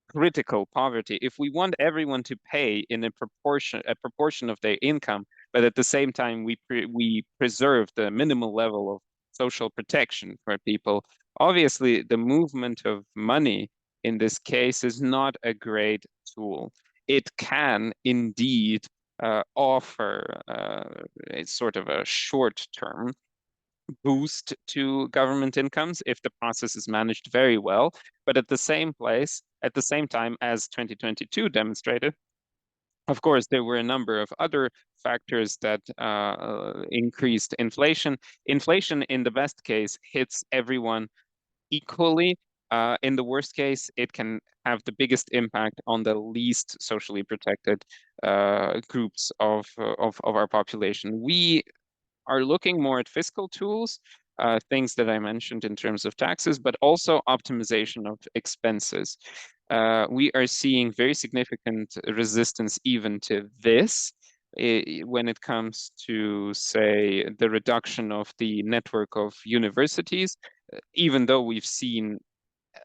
critical poverty. If we want everyone to pay in a proportion of their income, but at the same time we preserve the minimal level of social protection for people, obviously the movement of money in this case is not a great tool. It can indeed offer a sort of a short-term boost to government incomes if the process is managed very well. But at the same time, as 2022 demonstrated, of course, there were a number of other factors that increased inflation. Inflation, in the best case, hits everyone equally. In the worst case, it can have the biggest impact on the least socially protected groups of our population. We are looking more at fiscal tools, things that I mentioned in terms of taxes, but also optimization of expenses. We are seeing very significant resistance even to this when it comes to, say, the reduction of the network of universities, even though we've seen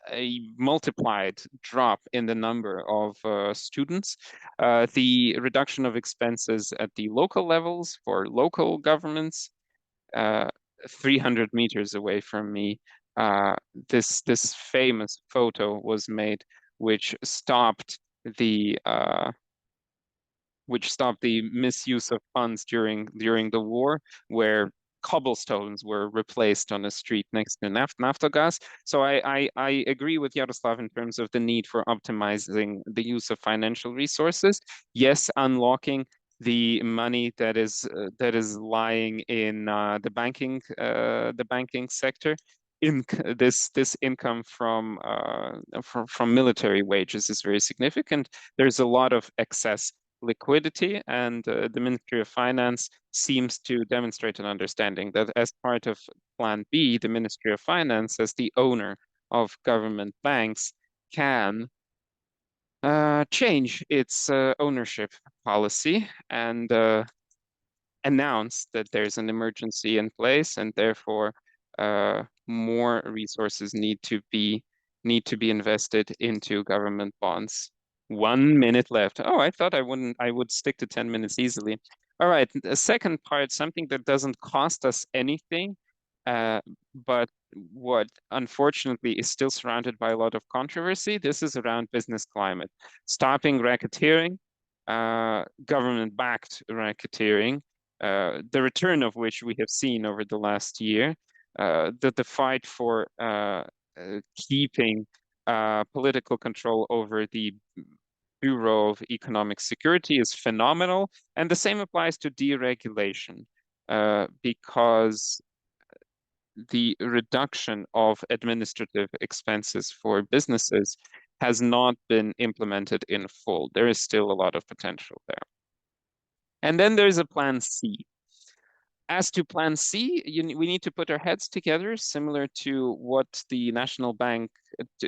a multiplied drop in the number of students. The reduction of expenses at the local levels for local governments, uh, 300 meters away from me, uh, this famous photo was made, which stopped the misuse of funds during the war, where cobblestones were replaced on a street next to Naftogaz. So I agree with Yaroslav in terms of the need for optimizing the use of financial resources. Yes, unlocking the money that is lying in the banking sector. This income from military wages is very significant. There's a lot of excess liquidity, and the Ministry of Finance seems to demonstrate an understanding that as part of Plan B, the Ministry of Finance, as the owner of government banks, can change its ownership policy and announce that there's an emergency in place, and therefore more resources need to be invested into government bonds. 1 minute left. Oh, I thought I would stick to 10 minutes easily. All right, the second part, something that doesn't cost us anything, but what unfortunately is still surrounded by a lot of controversy. This is around business climate, stopping racketeering, government-backed racketeering, the return of which we have seen over the last year, the fight for keeping political control over the Bureau of Economic Security is phenomenal. And the same applies to deregulation, because the reduction of administrative expenses for businesses has not been implemented in full. There is still a lot of potential there. And then there's a plan C. As to Plan C, we need to put our heads together, similar to what the National Bank,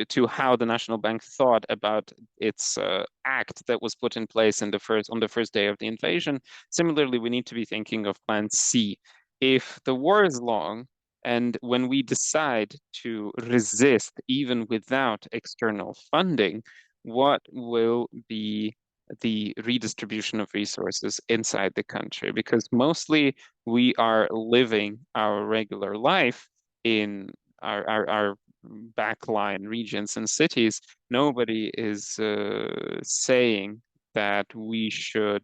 to how the National Bank thought about its act that was put in place on the first day of the invasion. Similarly, we need to be thinking of Plan C. If the war is long, and when we decide to resist, even without external funding, what will be the redistribution of resources inside the country? Because mostly we are living our regular life in our backline regions and cities. Nobody is saying that we should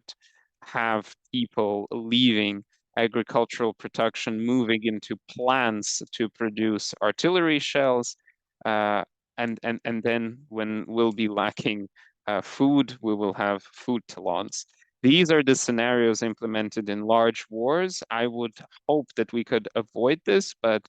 have people leaving agricultural production, moving into plants to produce artillery shells, and then when we'll be lacking food, we will have food talents. These are the scenarios implemented in large wars. I would hope that we could avoid this, but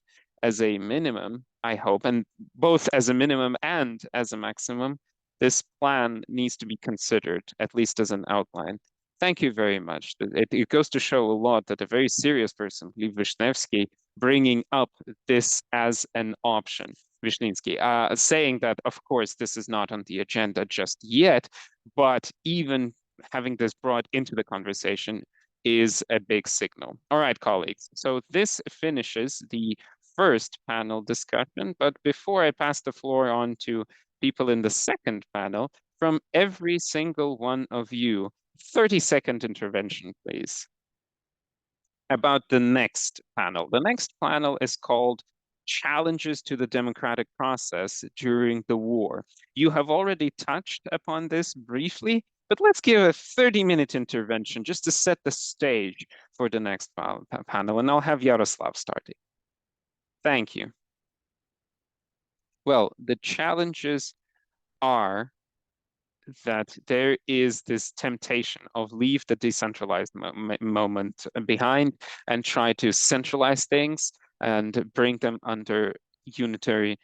as a minimum, I hope, and both as a minimum and as a maximum, this plan needs to be considered, at least as an outline. Thank you very much. It goes to show a lot that a very serious person, Liv Vishnevsky, bringing up this as an option. Vishninsky, saying that, of course, this is not on the agenda just yet, but even having this brought into the conversation is a big signal. All right, colleagues. So this finishes the first panel discussion, but before I pass the floor on to people in the second panel, from every single one of you, 30-second intervention, please, about the next panel. The next panel is called Challenges to the Democratic Process During the War. You have already touched upon this briefly, but let's give a 30-minute intervention just to set the stage for the next panel, and I'll have Yaroslav starting. Thank you. Well, the challenges are that there is this temptation of leave the decentralized moment behind and try to centralize things and bring them under unitary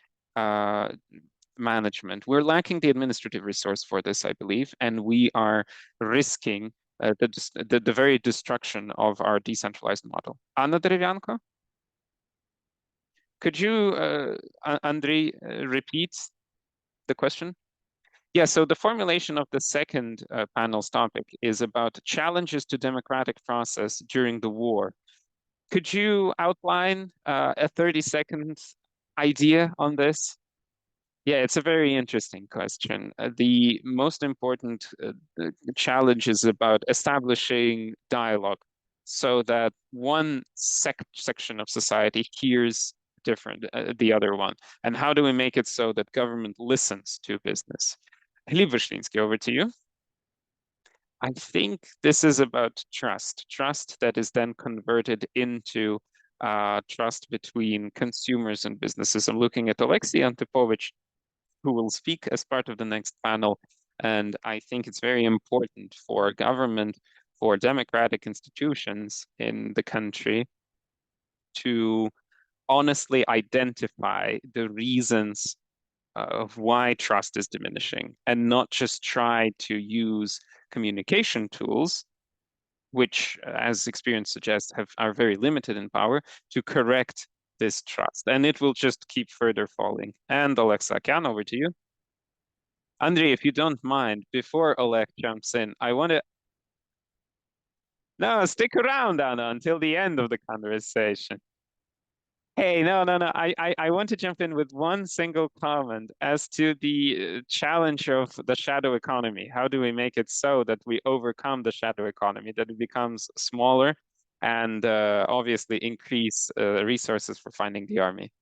management. We're lacking the administrative resource for this, I believe, and we are risking the very destruction of our decentralized model. Anna Derevyanko? Could you, Andriy, repeat the question? Yeah, so the formulation of the second panel's topic is about challenges to democratic process during the war. Could you outline a 30-second idea on this? Yeah, it's a very interesting question. The most important challenge is about establishing dialogue so that one section of society hears different, the other one. And how do we make it so that government listens to business? Hlibashlinsky, over to you. I think this is about trust that is then converted into trust between consumers and businesses. I'm looking at Alexei Antipovich, who will speak as part of the next panel. And I think it's very important for government, for democratic institutions in the country to honestly identify the reasons of why trust is diminishing and not just try to use communication tools, which, as experience suggests, are very limited in power, to correct this trust. And it will just keep further falling. And Alexa, over to you. Andriy, if you don't mind, before Oleg jumps in, I want to... No, stick around, Anna, until the end of the conversation. Hey, no. I want to jump in with one single comment as to the challenge of the shadow economy. How do we make it so that we overcome the shadow economy, that it becomes smaller and obviously increase resources for funding the army?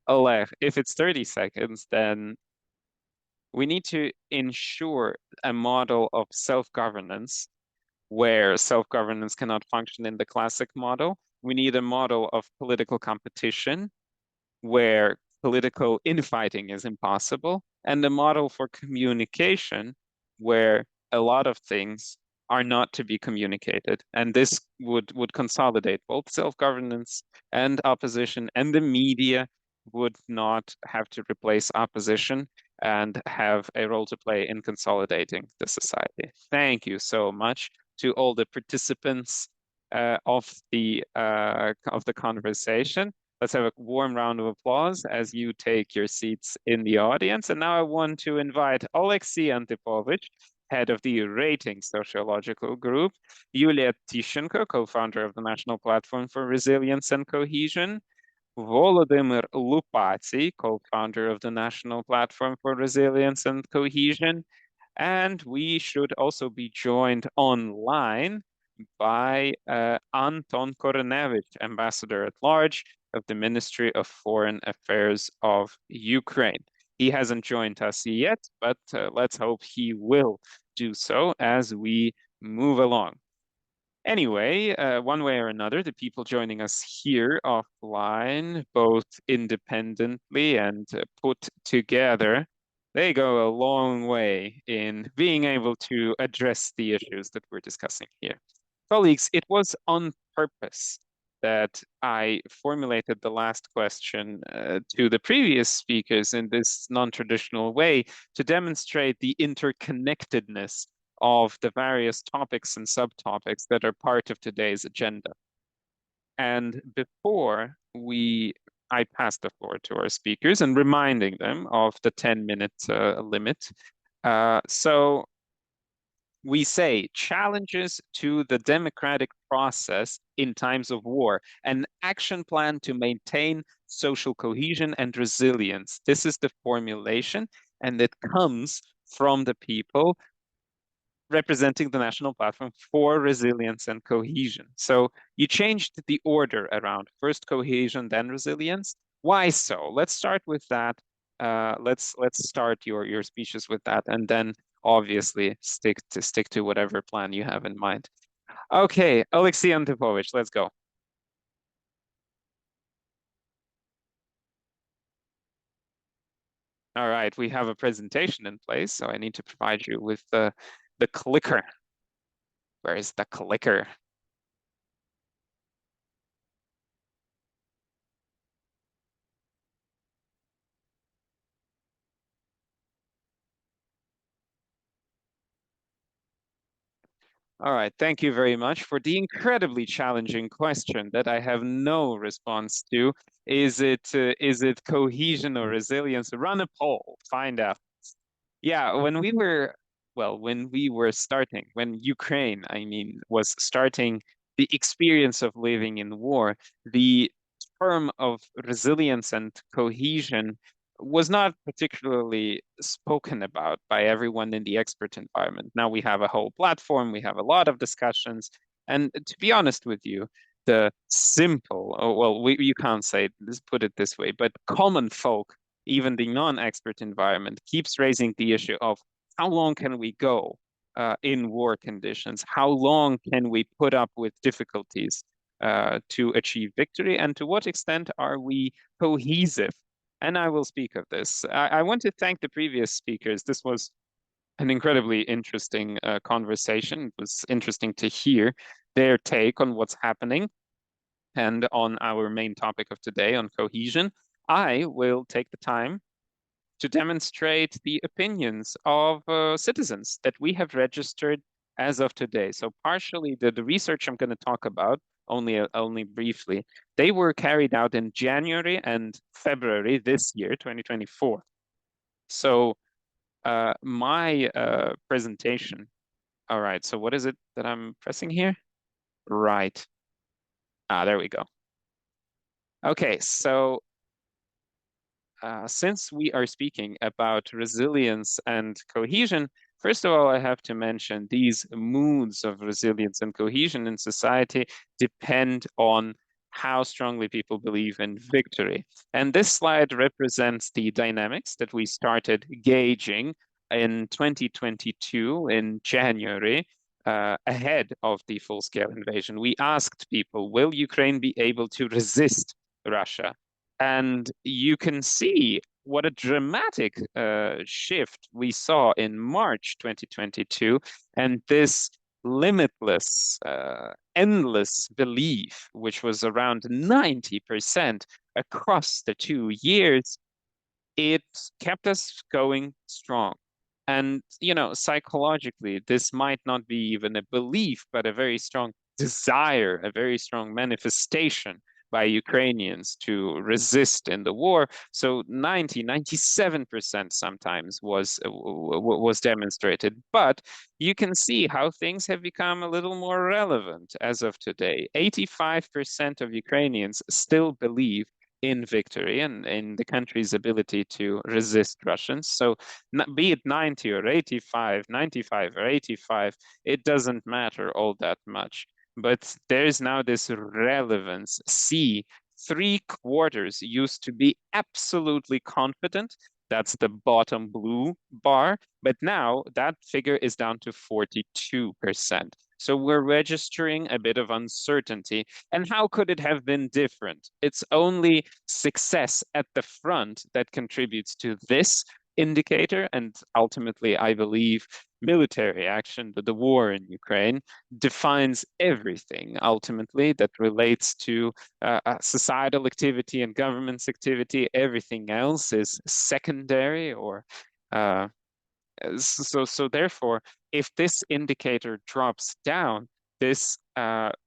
Oleg, if it's 30 seconds, then we need to ensure a model of self-governance where self-governance cannot function in the classic model. We need a model of political competition where political infighting is impossible, and a model for communication where a lot of things are not to be communicated. And this would consolidate both self-governance and opposition, and the media would not have to replace opposition and have a role to play in consolidating the society. Thank you so much to all the participants. of the conversation. Let's have a warm round of applause as you take your seats in the audience. And now I want to invite Alexey Antipovich, head of the Rating Sociological Group, Yulia Tishenko, co-founder of the National Platform for Resilience and Cohesion, Volodymyr Lupatsy, co-founder of the National Platform for Resilience and Cohesion, and we should also be joined online by Anton Koronevich, Ambassador at Large of the Ministry of Foreign Affairs of Ukraine. He hasn't joined us yet, but let's hope he will do so as we move along. Anyway, one way or another, the people joining us here offline, both independently and put together, they go a long way in being able to address the issues that we're discussing here. Colleagues, it was on purpose that I formulated the last question to the previous speakers in this non-traditional way to demonstrate the interconnectedness of the various topics and subtopics that are part of today's agenda. And before I pass the floor to our speakers and reminding them of the 10-minute limit. So we say challenges to the democratic process in times of war, an action plan to maintain social cohesion and resilience. This is the formulation, and it comes from the people representing the National Platform for Resilience and Cohesion. So you changed the order around first cohesion, then resilience. Why so? Let's start with that. Let's start your speeches with that, and then obviously stick to whatever plan you have in mind. Okay, Alexey Antipovich, let's go. All right, we have a presentation in place, so I need to provide you with the clicker. Where is the clicker? All right, thank you very much for the incredibly challenging question that I have no response to. Is it cohesion or resilience? Run a poll, find out. Yeah, when we were starting, when Ukraine, I mean, was starting the experience of living in war, the term of resilience and cohesion was not particularly spoken about by everyone in the expert environment. Now we have a whole platform, we have a lot of discussions, and to be honest with you, the simple, oh, well, you can't say, let's put it this way, but common folk, even the non-expert environment, keeps raising the issue of how long can we go in war conditions? How long can we put up with difficulties to achieve victory? And to what extent are we cohesive? And I will speak of this. I want to thank the previous speakers. This was an incredibly interesting conversation. It was interesting to hear their take on what's happening and on our main topic of today, on cohesion. I will take the time to demonstrate the opinions of citizens that we have registered as of today. So partially the research I'm going to talk about, only briefly, they were carried out in January and February this year, 2024. So my presentation, all right, so what is it that I'm pressing here? Right. There we go. Okay, so since we are speaking about resilience and cohesion, first of all, I have to mention these moods of resilience and cohesion in society depend on how strongly people believe in victory. And this slide represents the dynamics that we started gauging in 2022 in January, ahead of the full-scale invasion. We asked people, will Ukraine be able to resist Russia? And you can see what a dramatic shift we saw in March 2022. And this limitless, endless belief, which was around 90% across the 2 years, it kept us going strong. And, psychologically, this might not be even a belief, but a very strong desire, a very strong manifestation by Ukrainians to resist in the war. So 97% sometimes was demonstrated. But you can see how things have become a little more relevant as of today. 85% of Ukrainians still believe in victory and in the country's ability to resist Russians. So be it 90 or 85, 95 or 85, it doesn't matter all that much. But there's now this relevance. See, 3/4 used to be absolutely confident. That's the bottom blue bar. But now that figure is down to 42%. So we're registering a bit of uncertainty. And how could it have been different? It's only success at the front that contributes to this indicator. And ultimately, I believe military action, the war in Ukraine, defines everything ultimately that relates to societal activity and government's activity. Everything else is secondary or uh, so therefore, if this indicator drops down, this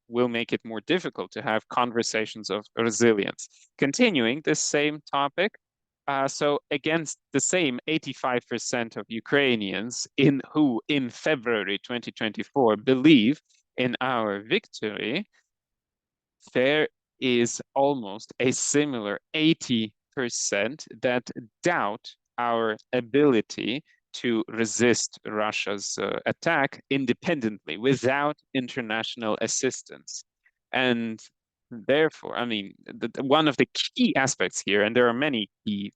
will make it more difficult to have conversations of resilience. Continuing this same topic, so against the same 85% of Ukrainians who in February 2024 believe in our victory, there is almost a similar 80% that doubt our ability to resist Russia's attack independently without international assistance. And therefore, I mean, one of the key aspects here, and there are many key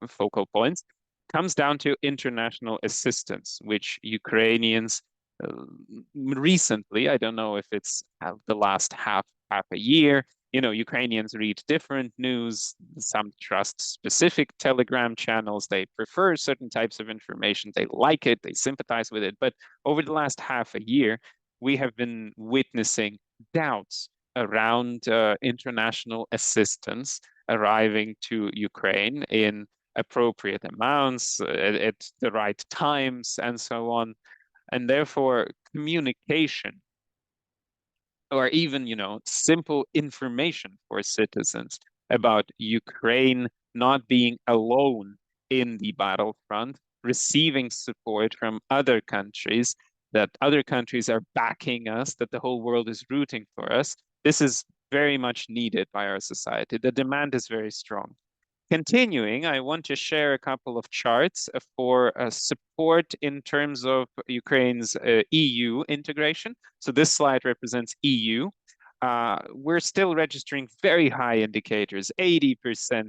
focal points, comes down to international assistance, which Ukrainians recently, I don't know if it's the last half a year, Ukrainians read different news. Some trust specific Telegram channels. They prefer certain types of information. They like it. They sympathize with it. But over the last half a year, we have been witnessing doubts around international assistance arriving to Ukraine in appropriate amounts at the right times and so on. And therefore, communication or even, simple information for citizens about Ukraine not being alone in the battlefront, receiving support from other countries, that other countries are backing us, that the whole world is rooting for us. This is very much needed by our society. The demand is very strong. Continuing, I want to share a couple of charts for support in terms of Ukraine's EU integration. So this slide represents EU. We're still registering very high indicators, 80%,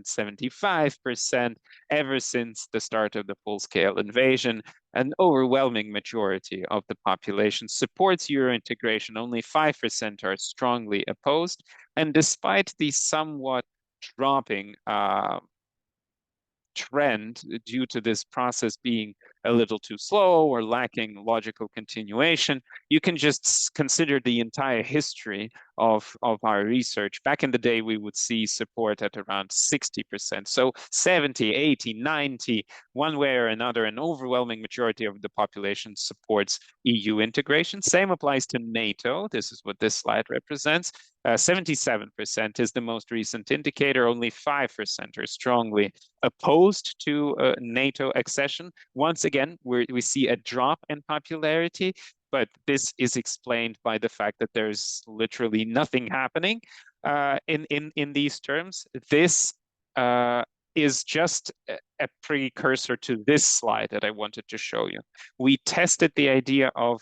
75%, ever since the start of the full-scale invasion. An overwhelming majority of the population supports Euro integration. Only 5% are strongly opposed. And despite the somewhat dropping trend due to this process being a little too slow or lacking logical continuation, you can just consider the entire history of our research. Back in the day, we would see support at around 60%. So 70, 80, 90, one way or another, an overwhelming majority of the population supports EU integration. Same applies to NATO. This is what this slide represents. 77% is the most recent indicator. Only 5% are strongly opposed to NATO accession. Once again, we see a drop in popularity, but this is explained by the fact that there's literally nothing happening in these terms. This is just a precursor to this slide that I wanted to show you. We tested the idea of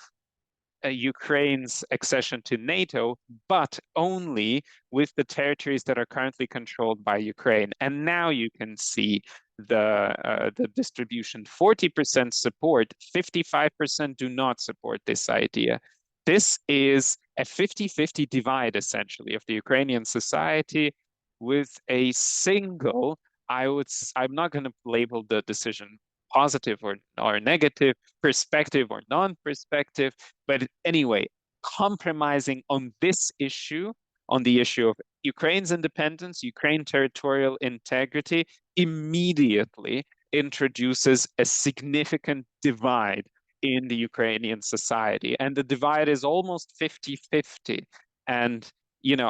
Ukraine's accession to NATO, but only with the territories that are currently controlled by Ukraine. And now you can see the distribution. 40% support, 55% do not support this idea. This is a 50-50 divide, essentially, of the Ukrainian society with a single, I'm not going to label the decision positive or negative, perspective or non-perspective, but anyway, compromising on this issue, on the issue of Ukraine's independence, Ukraine territorial integrity, immediately introduces a significant divide in the Ukrainian society. And the divide is almost 50-50. And,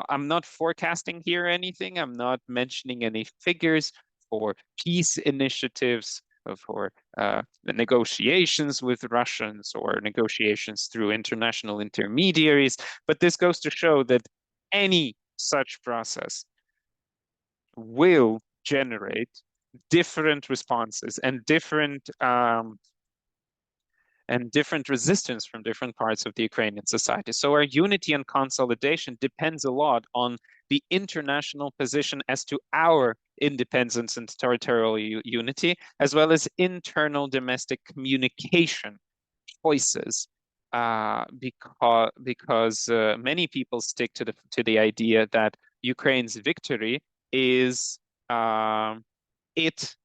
I'm not forecasting here anything. I'm not mentioning any figures for peace initiatives, for the negotiations with Russians or negotiations through international intermediaries. But this goes to show that any such process will generate different responses and different resistance from different parts of the Ukrainian society. So our unity and consolidation depends a lot on the international position as to our independence and territorial unity, as well as internal domestic communication choices. Because many people stick to the idea that Ukraine's victory is it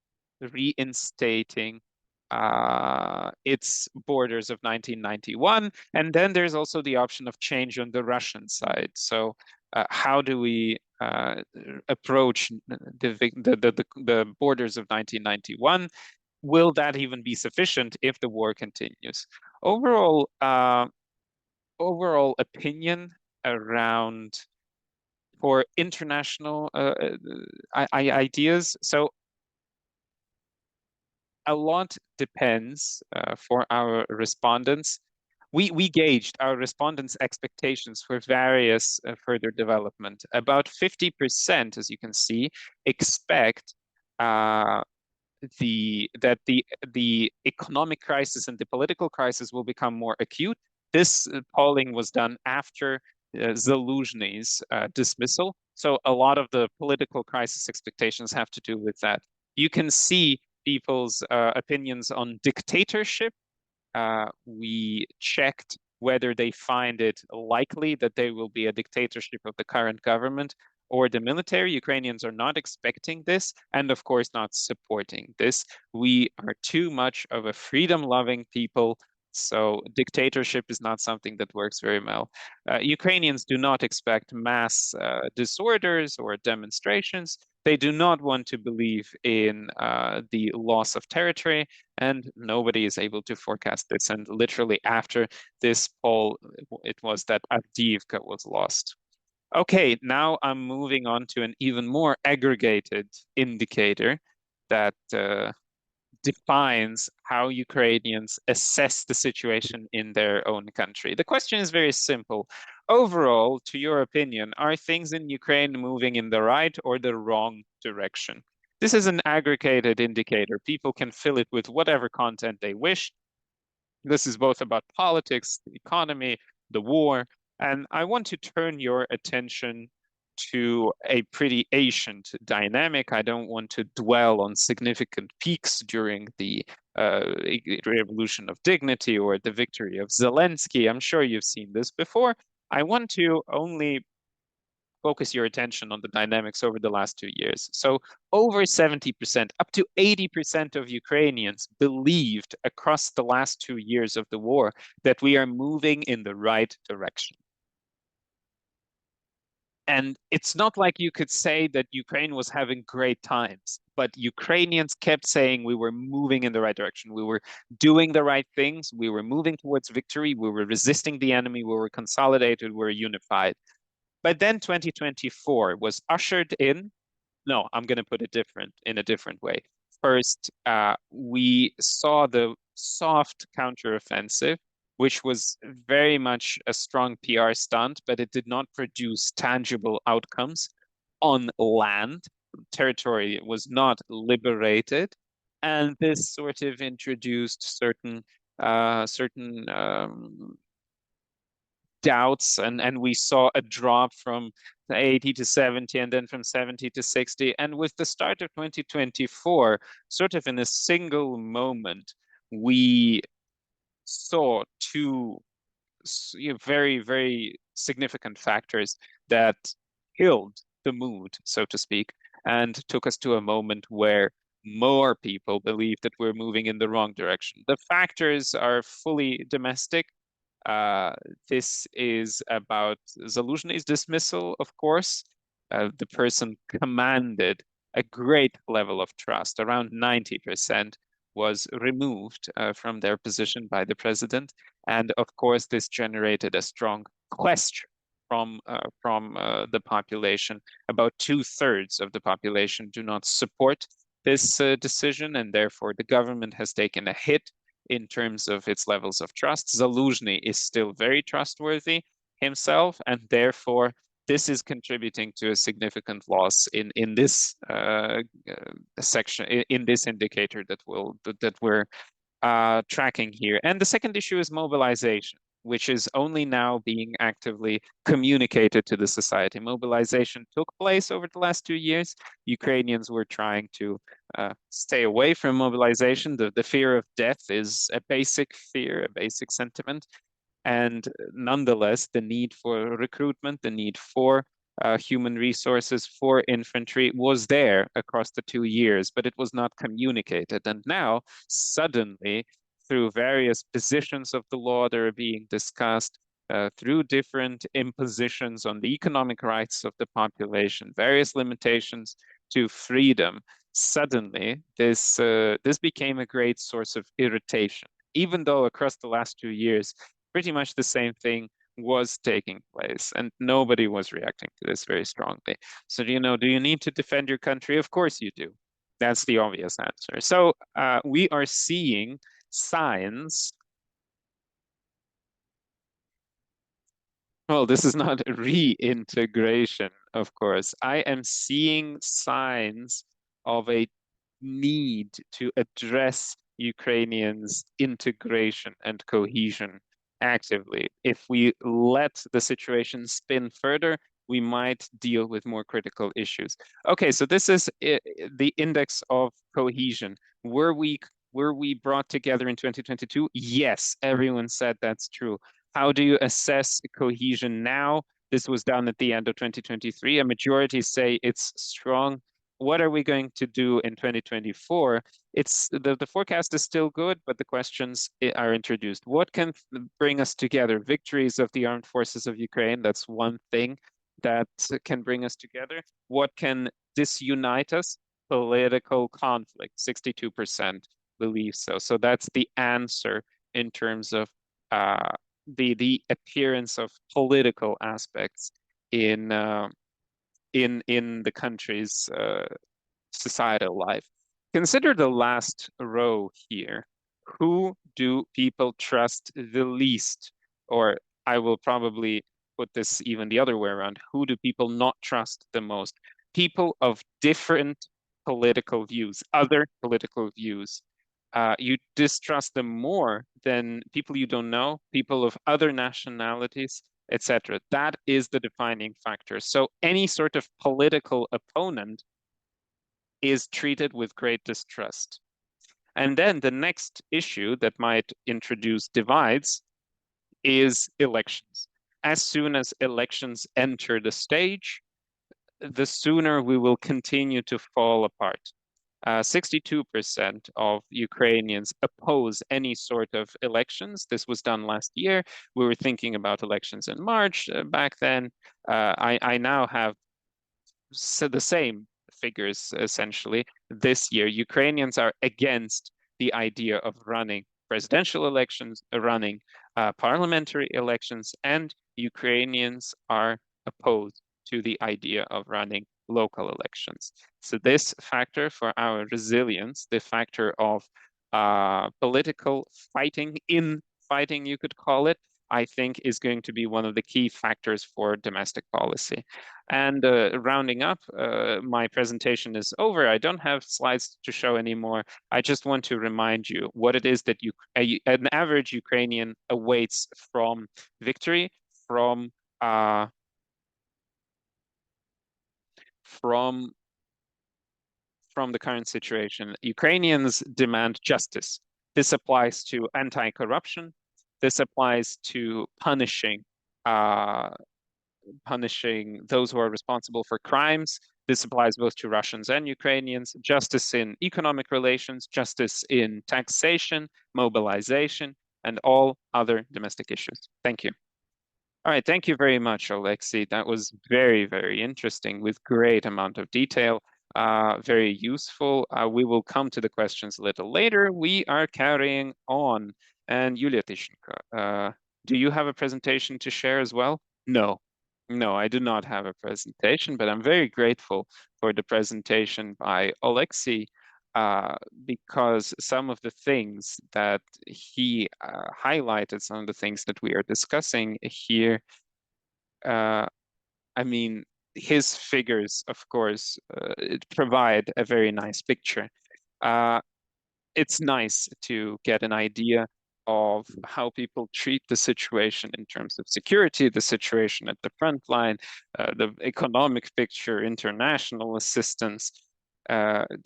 reinstating its borders of 1991. And then there's also the option of change on the Russian side. So how do we approach the borders of 1991? Will that even be sufficient if the war continues? Overall opinion around for international ideas. So a lot depends for our respondents. We gauged our respondents' expectations for various further development. About 50%, as you can see, expect uh, that the economic crisis and the political crisis will become more acute. This polling was done after Zaluzhny's dismissal. So a lot of the political crisis expectations have to do with that. You can see people's opinions on dictatorship. We checked whether they find it likely that there will be a dictatorship of the current government or the military. Ukrainians are not expecting this, and of course not supporting this. We are too much of a freedom-loving people, so dictatorship is not something that works very well. Ukrainians do not expect mass disorders or demonstrations. They do not want to believe in the loss of territory, and nobody is able to forecast this. And literally after this poll, it was that Avdiivka was lost. Okay, now I'm moving on to an even more aggregated indicator that defines how Ukrainians assess the situation in their own country. The question is very simple. Overall, to your opinion, are things in Ukraine moving in the right or the wrong direction? This is an aggregated indicator. People can fill it with whatever content they wish. This is both about politics, the economy, the war, and I want to turn your attention to a pretty ancient dynamic. I don't want to dwell on significant peaks during the Revolution of Dignity or the victory of Zelensky. I'm sure you've seen this before. I want to only focus your attention on the dynamics over the last 2 years. So over 70%, up to 80% of Ukrainians believed across the last 2 years of the war that we are moving in the right direction. And it's not like you could say that Ukraine was having great times, but Ukrainians kept saying we were moving in the right direction. We were doing the right things. We were moving towards victory. We were resisting the enemy. We were consolidated. We were unified. But then 2024 was ushered in. No, I'm going to put it in a different way. First, we saw the soft counteroffensive, which was very much a strong PR stunt, but it did not produce tangible outcomes on land. Territory was not liberated, and this sort of introduced certain doubts, and we saw a drop from 80 to 70 and then from 70 to 60. And with the start of 2024, sort of in a single moment, we saw two very, very significant factors that killed the mood, so to speak, and took us to a moment where more people believe that we're moving in the wrong direction. The factors are fully domestic. Uh, this is about Zaluzhny's dismissal, of course. The person commanded a great level of trust. Around 90% was removed from their position by the president. And of course, this generated a strong question from the population. About 2/3 of the population do not support this decision, and therefore the government has taken a hit in terms of its levels of trust. Zaluzhny is still very trustworthy himself, and therefore this is contributing to a significant loss in this section, in this indicator that we're tracking here. And the second issue is mobilization, which is only now being actively communicated to the society. Mobilization took place over the last 2 years. Ukrainians were trying to stay away from mobilization. The fear of death is a basic fear, a basic sentiment. And nonetheless, the need for recruitment, the need for human resources for infantry was there across the 2 years, but it was not communicated. And now, suddenly, through various positions of the law that are being discussed, through different impositions on the economic rights of the population, various limitations to freedom, suddenly this became a great source of irritation, even though across the last 2 years, pretty much the same thing was taking place, and nobody was reacting to this very strongly. So, do you need to defend your country? Of course you do. That's the obvious answer. So we are seeing signs. Well, this is not reintegration, of course. I am seeing signs of a need to address Ukrainians' integration and cohesion actively. If we let the situation spin further, we might deal with more critical issues. Okay, so this is the index of cohesion. Were we brought together in 2022? Yes, everyone said that's true. How do you assess cohesion now? This was done at the end of 2023. A majority say it's strong. What are we going to do in 2024? It's the forecast is still good, but the questions are introduced. What can bring us together? Victories of the armed forces of Ukraine, that's one thing that can bring us together. What can disunite us? Political conflict, 62% believe so. So that's the answer in terms of the appearance of political aspects in the country's societal life. Consider the last row here. Who do people trust the least? Or I will probably put this even the other way around. Who do people not trust the most? People of different political views, other political views. You distrust them more than people you don't know, people of other nationalities, etc. That is the defining factor. So any sort of political opponent is treated with great distrust. And then the next issue that might introduce divides is elections. As soon as elections enter the stage, the sooner we will continue to fall apart. 62% of Ukrainians oppose any sort of elections. This was done last year. We were thinking about elections in March back then. I now have the same figures essentially this year. Ukrainians are against the idea of running presidential elections, running parliamentary elections, and Ukrainians are opposed to the idea of running local elections. So this factor for our resilience, the factor of political fighting, infighting, you could call it, I think is going to be one of the key factors for domestic policy. And rounding up, my presentation is over. I don't have slides to show anymore. I just want to remind you what it is that an average Ukrainian awaits from victory, from the current situation. Ukrainians demand justice. This applies to anti-corruption. This applies to punishing those who are responsible for crimes. This applies both to Russians and Ukrainians. Justice in economic relations, justice in taxation, mobilization, and all other domestic issues. Thank you. All right, thank you very much, Alexei. That was very, very interesting with great amount of detail, very useful. We will come to the questions a little later. We are carrying on. And Yulia Tishchenko, do you have a presentation to share as well? No. No, I do not have a presentation, but I'm very grateful for the presentation by Alexei, because some of the things that he highlighted, some of the things that we are discussing here, I mean, his figures, of course, provide a very nice picture. Uh, it's nice to get an idea of how people treat the situation in terms of security, the situation at the front line, the economic picture, international assistance.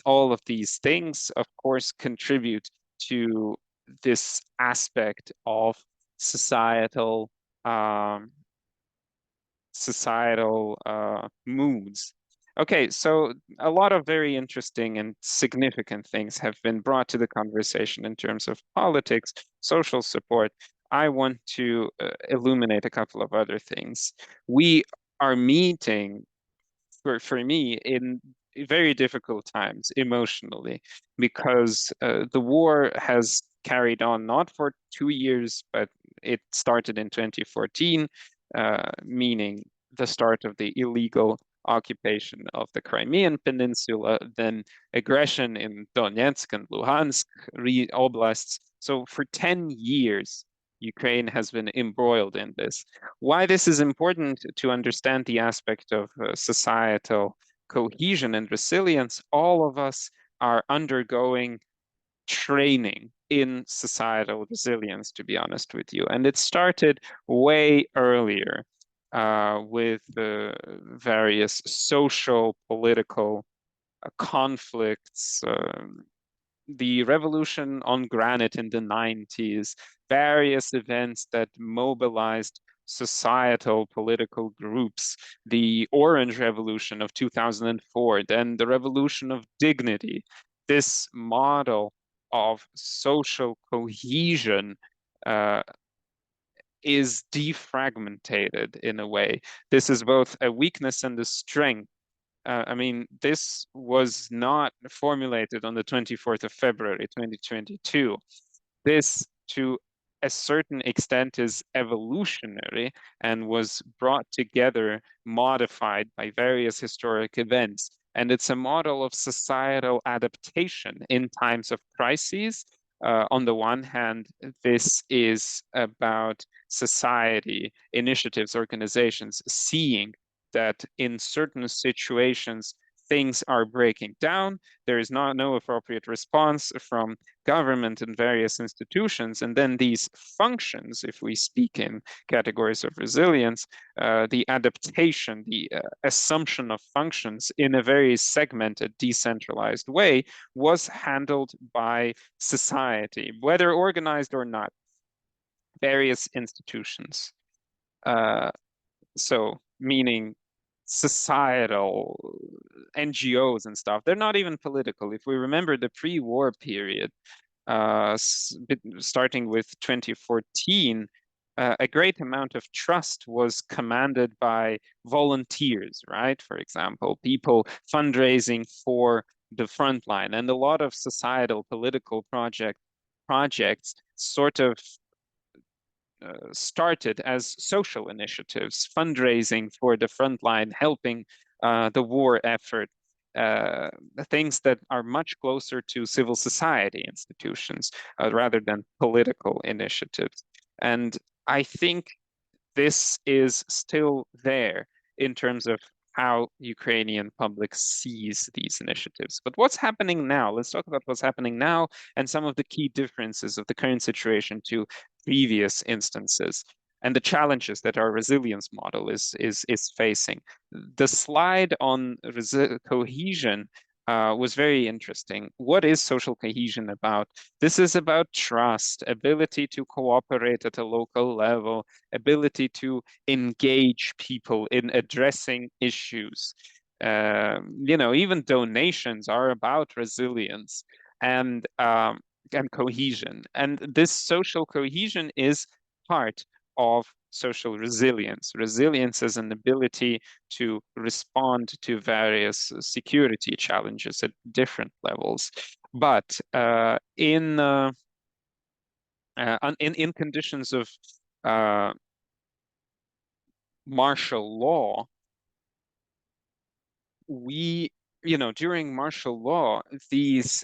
All of these things, of course, contribute to this aspect of societal um, moods. Okay, so a lot of very interesting and significant things have been brought to the conversation in terms of politics, social support. I want to illuminate a couple of other things. We are meeting, for me, in very difficult times emotionally, because the war has carried on not for 2 years, but it started in 2014, meaning the start of the illegal occupation of the Crimean Peninsula, then aggression in Donetsk and Luhansk oblasts. So for 10 years, Ukraine has been embroiled in this. Why this is important to understand the aspect of societal cohesion and resilience, all of us are undergoing training in societal resilience, to be honest with you. And it started way earlier with the various social, political conflicts, the revolution on granite in the 90s, various events that mobilized societal political groups, the Orange Revolution of 2004, then the Revolution of Dignity. This model of social cohesion is defragmented in a way. This is both a weakness and a strength. I mean, this was not formulated on the 24th of February, 2022. This, to a certain extent, is evolutionary and was brought together, modified by various historic events. And it's a model of societal adaptation in times of crises. On the one hand, this is about society, initiatives, organizations seeing that in certain situations, things are breaking down. There is no appropriate response from government and various institutions. And then these functions, if we speak in categories of resilience, the adaptation, the assumption of functions in a very segmented, decentralized way was handled by society, whether organized or not, various institutions. Uh, so meaning societal NGOs and stuff. They're not even political. If we remember the pre-war period, starting with 2014, a great amount of trust was commanded by volunteers, right? For example, people fundraising for the front line, and a lot of societal political projects sort of started as social initiatives, fundraising for the front line, helping the war effort, things that are much closer to civil society institutions rather than political initiatives. And I think this is still there in terms of how Ukrainian public sees these initiatives. But what's happening now? Let's talk about what's happening now and some of the key differences of the current situation to previous instances and the challenges that our resilience model is facing. The slide on cohesion was very interesting. What is social cohesion about? This is about trust, ability to cooperate at a local level, ability to engage people in addressing issues. Even donations are about resilience and cohesion. And this social cohesion is part of social resilience. Resilience is an ability to respond to various security challenges at different levels. But in conditions of martial law, during martial law, these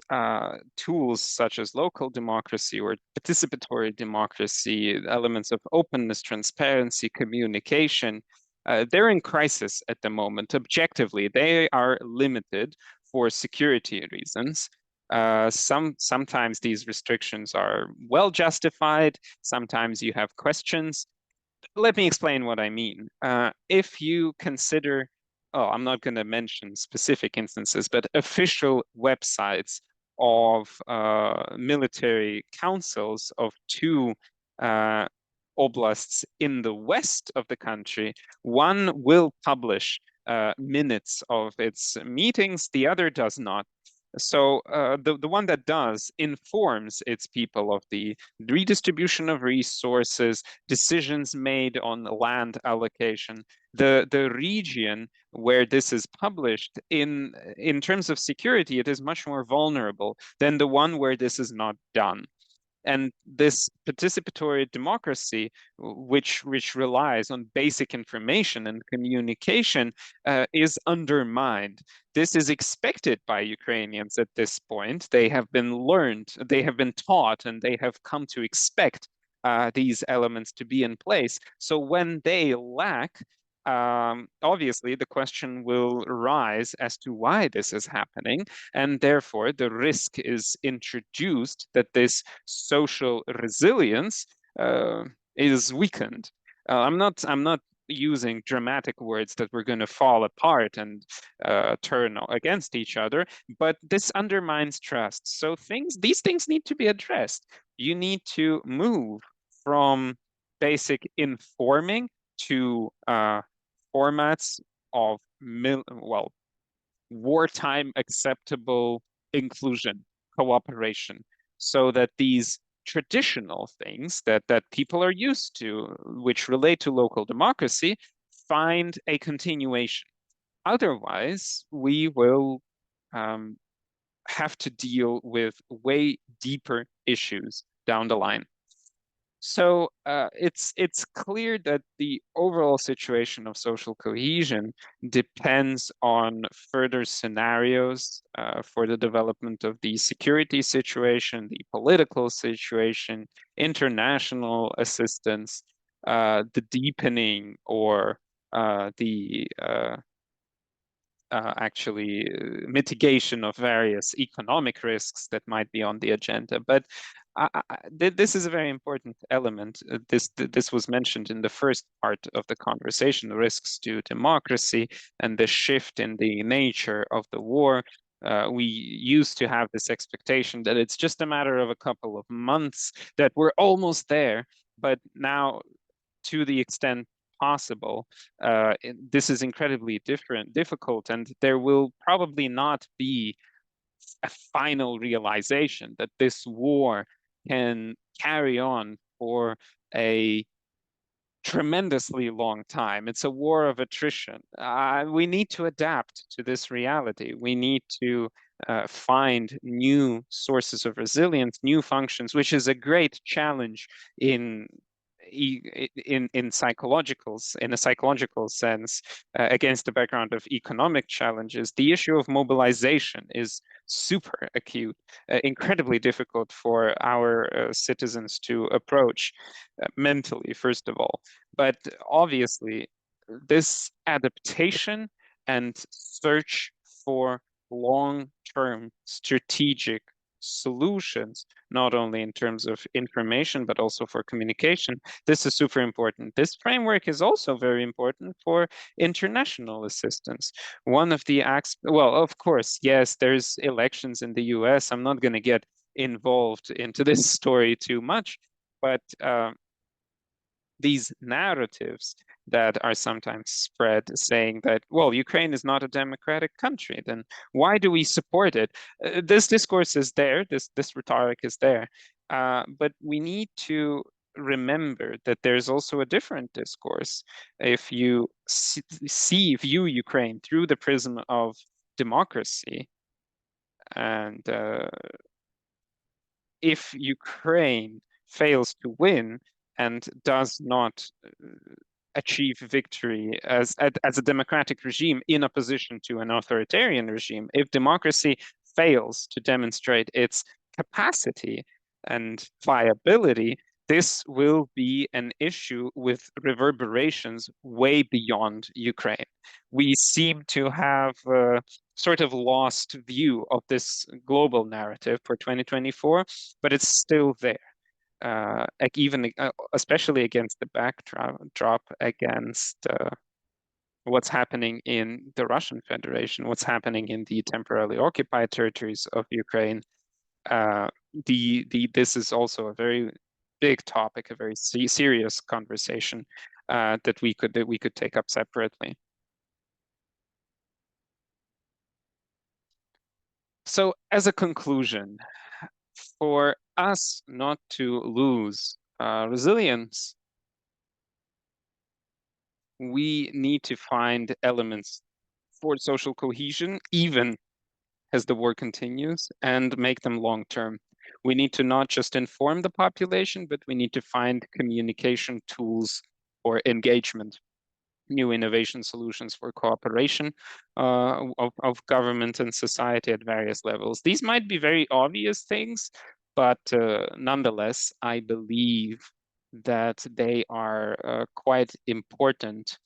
tools such as local democracy or participatory democracy, elements of openness, transparency, communication, they're in crisis at the moment. Objectively, they are limited for security reasons. Sometimes these restrictions are well justified. Sometimes you have questions. Let me explain what I mean. If you consider, oh, I'm not going to mention specific instances, but official websites of military councils of two oblasts in the west of the country, one will publish minutes of its meetings, the other does not. So the one that does informs its people of the redistribution of resources, decisions made on land allocation. The region where this is published in terms of security, it is much more vulnerable than the one where this is not done. And this participatory democracy, which relies on basic information and communication, is undermined. This is expected by Ukrainians at this point. They have been learned, they have been taught, and they have come to expect these elements to be in place. So when they lack, obviously the question will rise as to why this is happening, and therefore the risk is introduced that this social resilience is weakened. I'm not using dramatic words that we're going to fall apart and turn against each other, but this undermines trust. So these things need to be addressed. You need to move from basic informing to formats of wartime acceptable inclusion, cooperation, so that these traditional things that people are used to, which relate to local democracy, find a continuation. Otherwise, we will have to deal with way deeper issues down the line. So it's clear that the overall situation of social cohesion depends on further scenarios for the development of the security situation, the political situation, international assistance, the deepening or the actually mitigation of various economic risks that might be on the agenda. But this is a very important element. This was mentioned in the first part of the conversation, the risks to democracy and the shift in the nature of the war. We used to have this expectation that it's just a matter of a couple of months, that we're almost there. But now, to the extent possible, this is incredibly difficult, and there will probably not be a final realization that this war can carry on for a tremendously long time. It's a war of attrition. We need to adapt to this reality. We need to find new sources of resilience, new functions, which is a great challenge in a psychological sense, against the background of economic challenges. The issue of mobilization is super acute, incredibly difficult for our citizens to approach mentally, first of all. But obviously, this adaptation and search for long-term strategic solutions, not only in terms of information, but also for communication, this is super important. This framework is also very important for international assistance. One of the acts, well, of course, yes, there's elections in the US. I'm not going to get involved into this story too much, but these narratives that are sometimes spread saying that, well, Ukraine is not a democratic country, then why do we support it? This discourse is there, this rhetoric is there, but we need to remember that there's also a different discourse. If you view Ukraine through the prism of democracy, and if Ukraine fails to win and does not achieve victory as a democratic regime in opposition to an authoritarian regime. If democracy fails to demonstrate its capacity and viability, this will be an issue with reverberations way beyond Ukraine. We seem to have sort of lost view of this global narrative for 2024, but it's still there. Even especially against the backdrop against what's happening in the Russian Federation, what's happening in the temporarily occupied territories of Ukraine. This is also a very big topic, a very serious conversation that we could take up separately. So, as a conclusion, for us not to lose resilience, we need to find elements for social cohesion, even as the war continues, and make them long-term. We need to not just inform the population, but we need to find communication tools for engagement, new innovation solutions for cooperation of government and society at various levels. These might be very obvious things, but nonetheless, I believe that they are quite important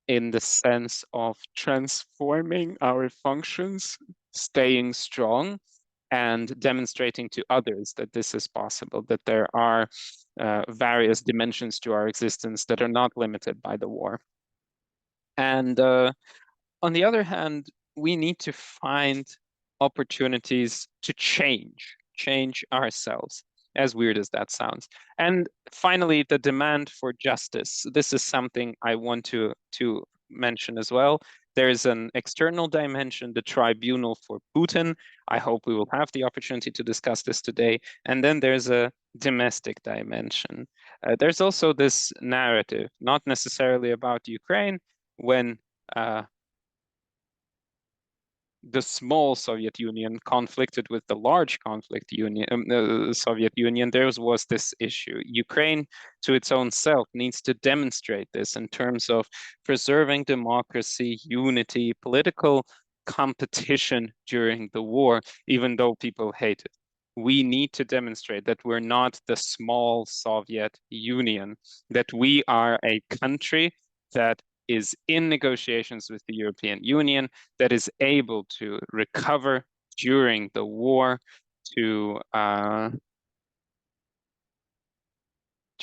in the sense of transforming our functions, staying strong, and demonstrating to others that this is possible, that there are various dimensions to our existence that are not limited by the war. And on the other hand, we need to find opportunities to change ourselves, as weird as that sounds. And finally, the demand for justice. This is something I want to mention as well. There's an external dimension, the tribunal for Putin. I hope we will have the opportunity to discuss this today. And then there's a domestic dimension. There's also this narrative, not necessarily about Ukraine, when the small Soviet Union conflicted with the large Soviet Union, there was this issue. Ukraine, to its own self, needs to demonstrate this in terms of preserving democracy, unity, political competition during the war, even though people hate it. We need to demonstrate that we're not the small Soviet Union, that we are a country that is in negotiations with the European Union, that is able to recover during the war, to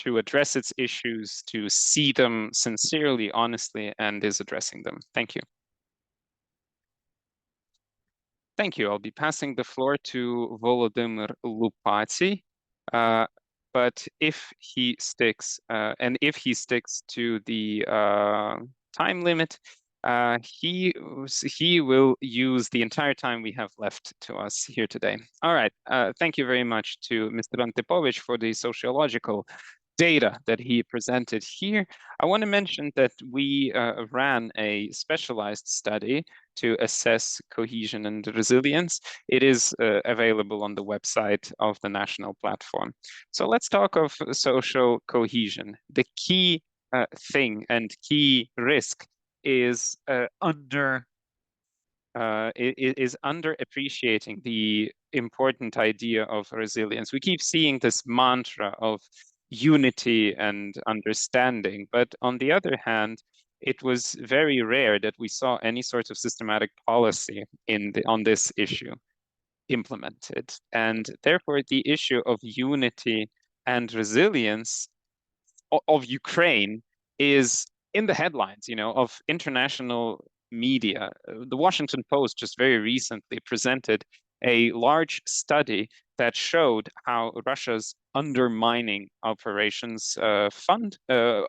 address its issues, to see them sincerely, honestly, and is addressing them. Thank you. Thank you. I'll be passing the floor to Volodymyr Lupaty. But if he sticks, to the time limit, he will use the entire time we have left to us here today. All right. Thank you very much to Mr. Antipovich for the sociological data that he presented here. I want to mention that we ran a specialized study to assess cohesion and resilience. It is available on the website of the national platform. So let's talk of social cohesion. The key thing and key risk is underappreciating the important idea of resilience. We keep seeing this mantra of unity and understanding, but on the other hand, it was very rare that we saw any sort of systematic policy on this issue implemented. And therefore, the issue of unity and resilience of Ukraine is in the headlines, of international media. The Washington Post just very recently presented a large study that showed how Russia's undermining operations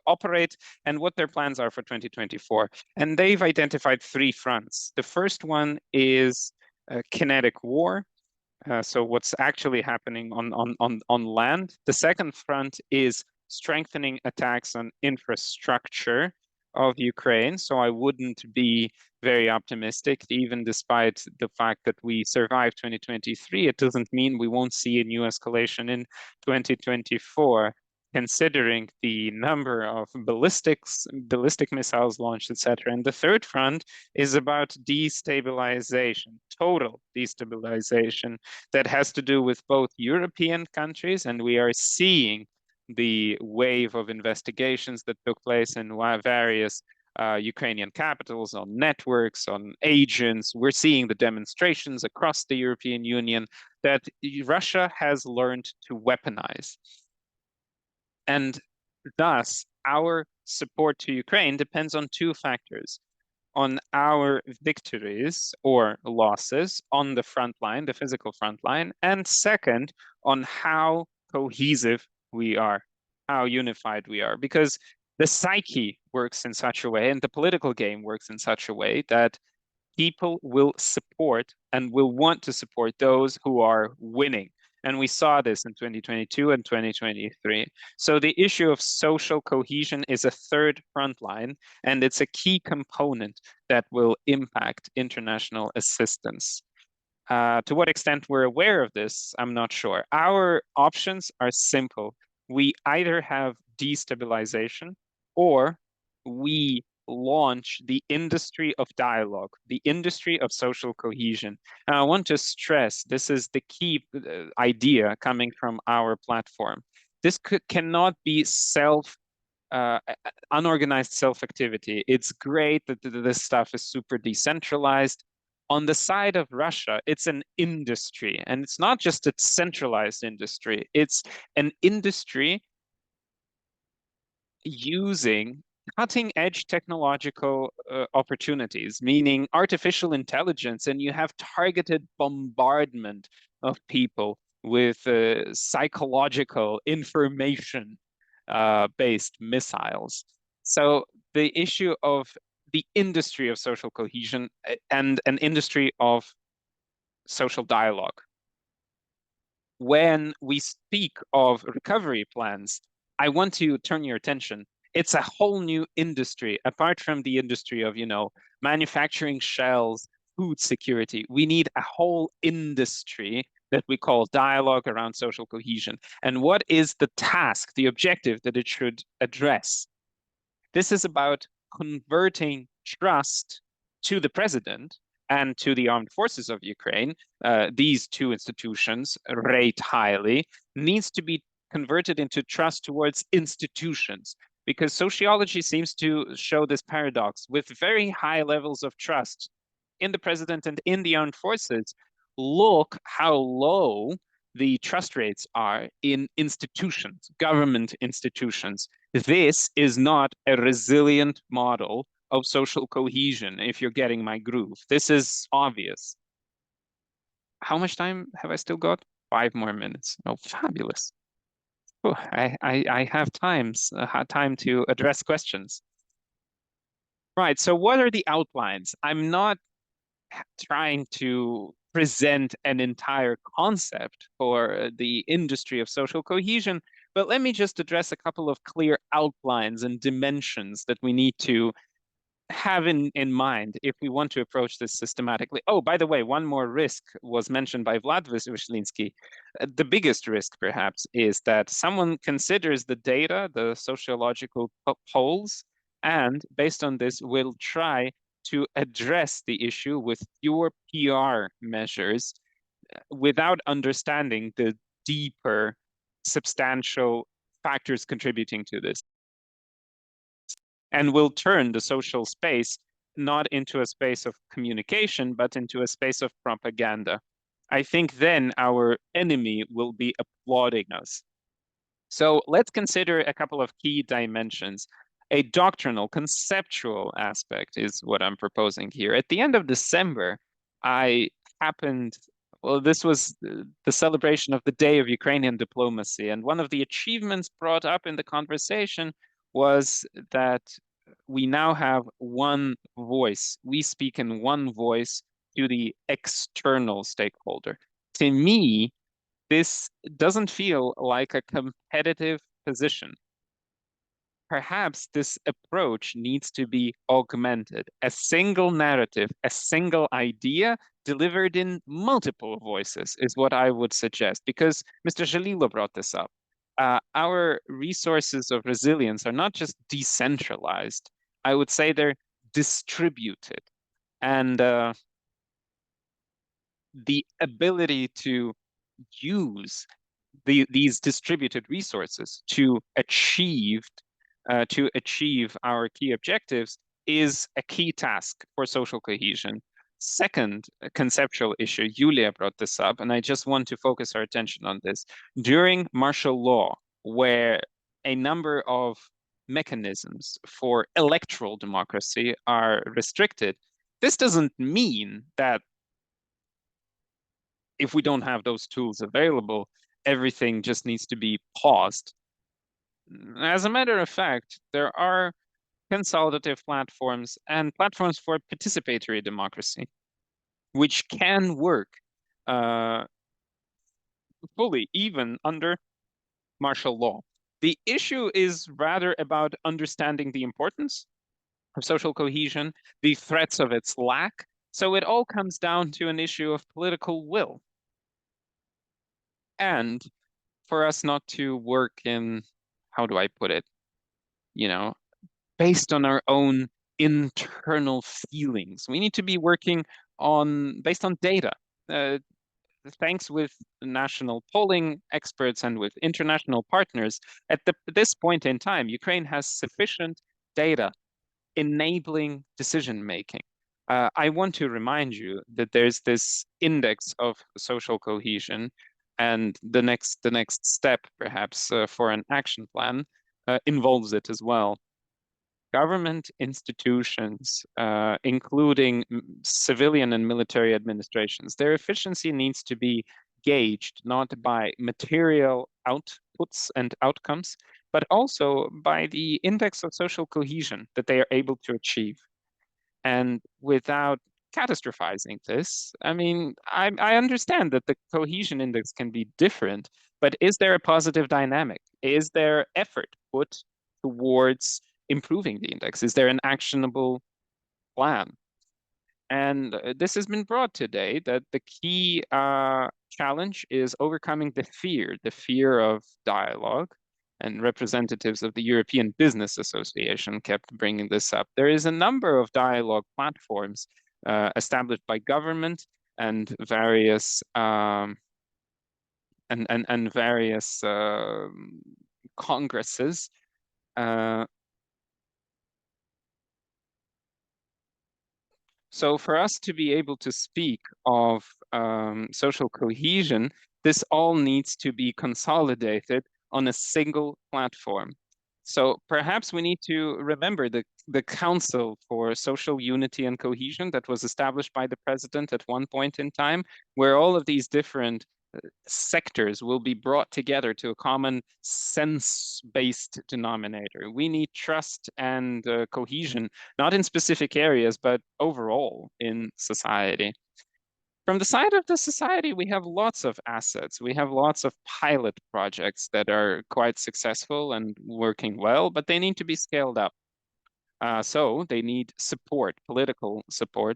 operate and what their plans are for 2024. And they've identified 3 fronts. The first one is kinetic war. So what's actually happening on land. The second front is strengthening attacks on infrastructure of Ukraine. So I wouldn't be very optimistic, even despite the fact that we survived 2023. It doesn't mean we won't see a new escalation in 2024. considering the number of ballistic missiles launched, etc. And the third front is about destabilization, total destabilization, that has to do with both European countries, and we are seeing the wave of investigations that took place in various Ukrainian capitals, on networks, on agents. We're seeing the demonstrations across the European Union that Russia has learned to weaponize. And thus, our support to Ukraine depends on two factors: on our victories or losses on the front line, the physical front line, and second, on how cohesive we are, how unified we are. Because the psyche works in such a way, and the political game works in such a way, that people will support and will want to support those who are winning. And we saw this in 2022 and 2023. So the issue of social cohesion is a third front line, and it's a key component that will impact international assistance. To what extent we're aware of this, I'm not sure. Our options are simple. We either have destabilization, or we launch the industry of dialogue, the industry of social cohesion. And I want to stress, this is the key idea coming from our platform. This cannot be unorganized self-activity. It's great that this stuff is super decentralized. On the side of Russia, it's an industry, and it's not just a centralized industry. It's an industry using cutting-edge technological opportunities, meaning artificial intelligence, and you have targeted bombardment of people with psychological information based missiles. So the issue of the industry of social cohesion and an industry of social dialogue. When we speak of recovery plans, I want to turn your attention. It's a whole new industry, apart from the industry of, manufacturing shells, food security. We need a whole industry that we call dialogue around social cohesion. And what is the task, the objective that it should address? This is about converting trust to the president and to the armed forces of Ukraine. These two institutions rate highly, needs to be converted into trust towards institutions, because sociology seems to show this paradox. With very high levels of trust in the president and in the armed forces, look how low the trust rates are in institutions, government institutions. This is not a resilient model of social cohesion, if you're getting my groove. This is obvious. How much time have I still got? 5 more minutes. Oh, fabulous. Oh, I have time to address questions. Right, so what are the outlines? I'm not trying to present an entire concept for the industry of social cohesion, but let me just address a couple of clear outlines and dimensions that we need to have in mind if we want to approach this systematically. Oh, by the way, one more risk was mentioned by Vlad Vyshlinsky. The biggest risk, perhaps, is that someone considers the data, the sociological polls, and based on this, will try to address the issue with pure PR measures without understanding the deeper, substantial factors contributing to this, and will turn the social space not into a space of communication, but into a space of propaganda. I think then our enemy will be applauding us. So let's consider a couple of key dimensions. A doctrinal, conceptual aspect is what I'm proposing here. At the end of December, this was the celebration of the Day of Ukrainian Diplomacy, and one of the achievements brought up in the conversation was that we now have one voice. We speak in one voice to the external stakeholder. To me, this doesn't feel like a competitive position. Perhaps this approach needs to be augmented. A single narrative, a single idea delivered in multiple voices is what I would suggest, because Mr. Jalilo brought this up. our resources of resilience are not just decentralized. I would say they're distributed. And the ability to use these distributed resources to achieve our key objectives is a key task for social cohesion. Second conceptual issue, Yulia brought this up, and I just want to focus our attention on this. During martial law, where a number of mechanisms for electoral democracy are restricted, this doesn't mean that if we don't have those tools available, everything just needs to be paused. As a matter of fact, there are consolidative platforms and platforms for participatory democracy, which can work uh, fully, even under martial law. The issue is rather about understanding the importance of social cohesion, the threats of its lack. So it all comes down to an issue of political will. And for us not to work in, how do I put it, based on our own internal feelings. We need to be working based on data. Thanks with national polling experts and with international partners, at this point in time, Ukraine has sufficient data enabling decision making. I want to remind you that there's this index of social cohesion, and the next step, perhaps, for an action plan involves it as well. Government institutions, including civilian and military administrations, their efficiency needs to be gauged not by material outputs and outcomes, but also by the index of social cohesion that they are able to achieve. And without catastrophizing this, I mean, I understand that the cohesion index can be different, but is there a positive dynamic? Is there effort put towards improving the index? Is there an actionable plan? And this has been brought today that the key challenge is overcoming the fear of dialogue. And representatives of the European Business Association kept bringing this up. There is a number of dialogue platforms established by government and various congresses. So for us to be able to speak of social cohesion, this all needs to be consolidated on a single platform. So perhaps we need to remember the Council for Social Unity and Cohesion that was established by the president at one point in time, where all of these different sectors will be brought together to a common sense-based denominator. We need trust and cohesion, not in specific areas, but overall in society. From the side of the society, we have lots of assets. We have lots of pilot projects that are quite successful and working well, but they need to be scaled up. So they need support, political support,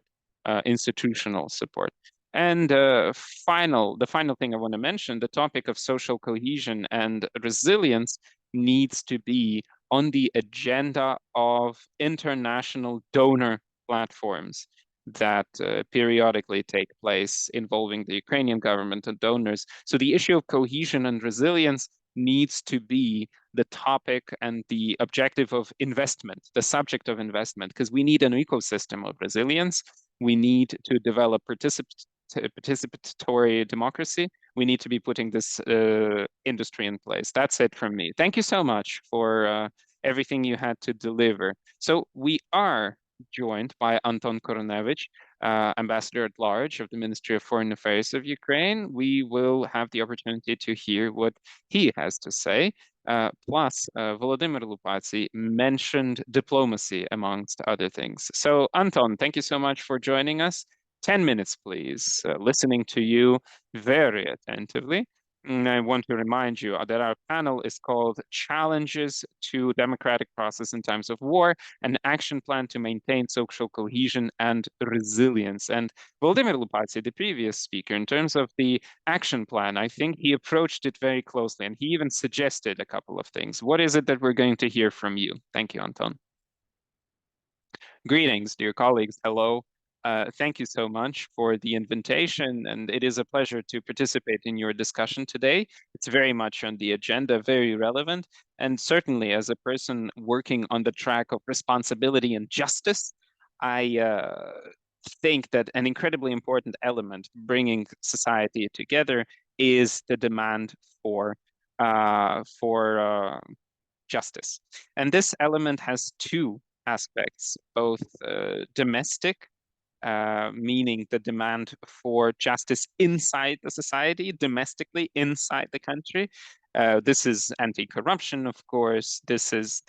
institutional support. And the final thing I want to mention, the topic of social cohesion and resilience needs to be on the agenda of international donor platforms that periodically take place involving the Ukrainian government and donors. So the issue of cohesion and resilience needs to be the topic and the objective of investment, the subject of investment, because we need an ecosystem of resilience. We need to develop participatory democracy. We need to be putting this industry in place. That's it from me. Thank you so much for everything you had to deliver. So we are joined by Anton Koronevich, Ambassador at Large of the Ministry of Foreign Affairs of Ukraine. We will have the opportunity to hear what he has to say. Plus, Volodymyr Lupatsy mentioned diplomacy amongst other things. So, Anton, thank you so much for joining us. 10 minutes, please. Listening to you very attentively. I want to remind you that our panel is called Challenges to Democratic Process in Times of War, an action plan to maintain social cohesion and resilience. And Volodymyr Lupatsy, the previous speaker, in terms of the action plan, I think he approached it very closely, and he even suggested a couple of things. What is it that we're going to hear from you? Thank you, Anton. Greetings, dear colleagues. Hello. Thank you so much for the invitation, and it is a pleasure to participate in your discussion today. It's very much on the agenda, very relevant, and certainly as a person working on the track of responsibility and justice, I think that an incredibly important element bringing society together is the demand for justice. And this element has two aspects, both domestic, meaning the demand for justice inside the society, domestically inside the country. This is anti-corruption, of course. This is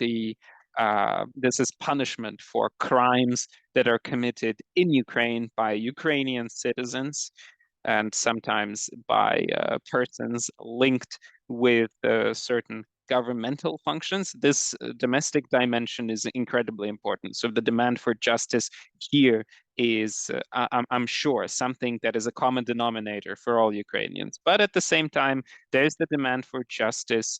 punishment for crimes that are committed in Ukraine by Ukrainian citizens and sometimes by persons linked with certain governmental functions. This domestic dimension is incredibly important. So the demand for justice here is, I'm sure, something that is a common denominator for all Ukrainians. But at the same time, there's the demand for justice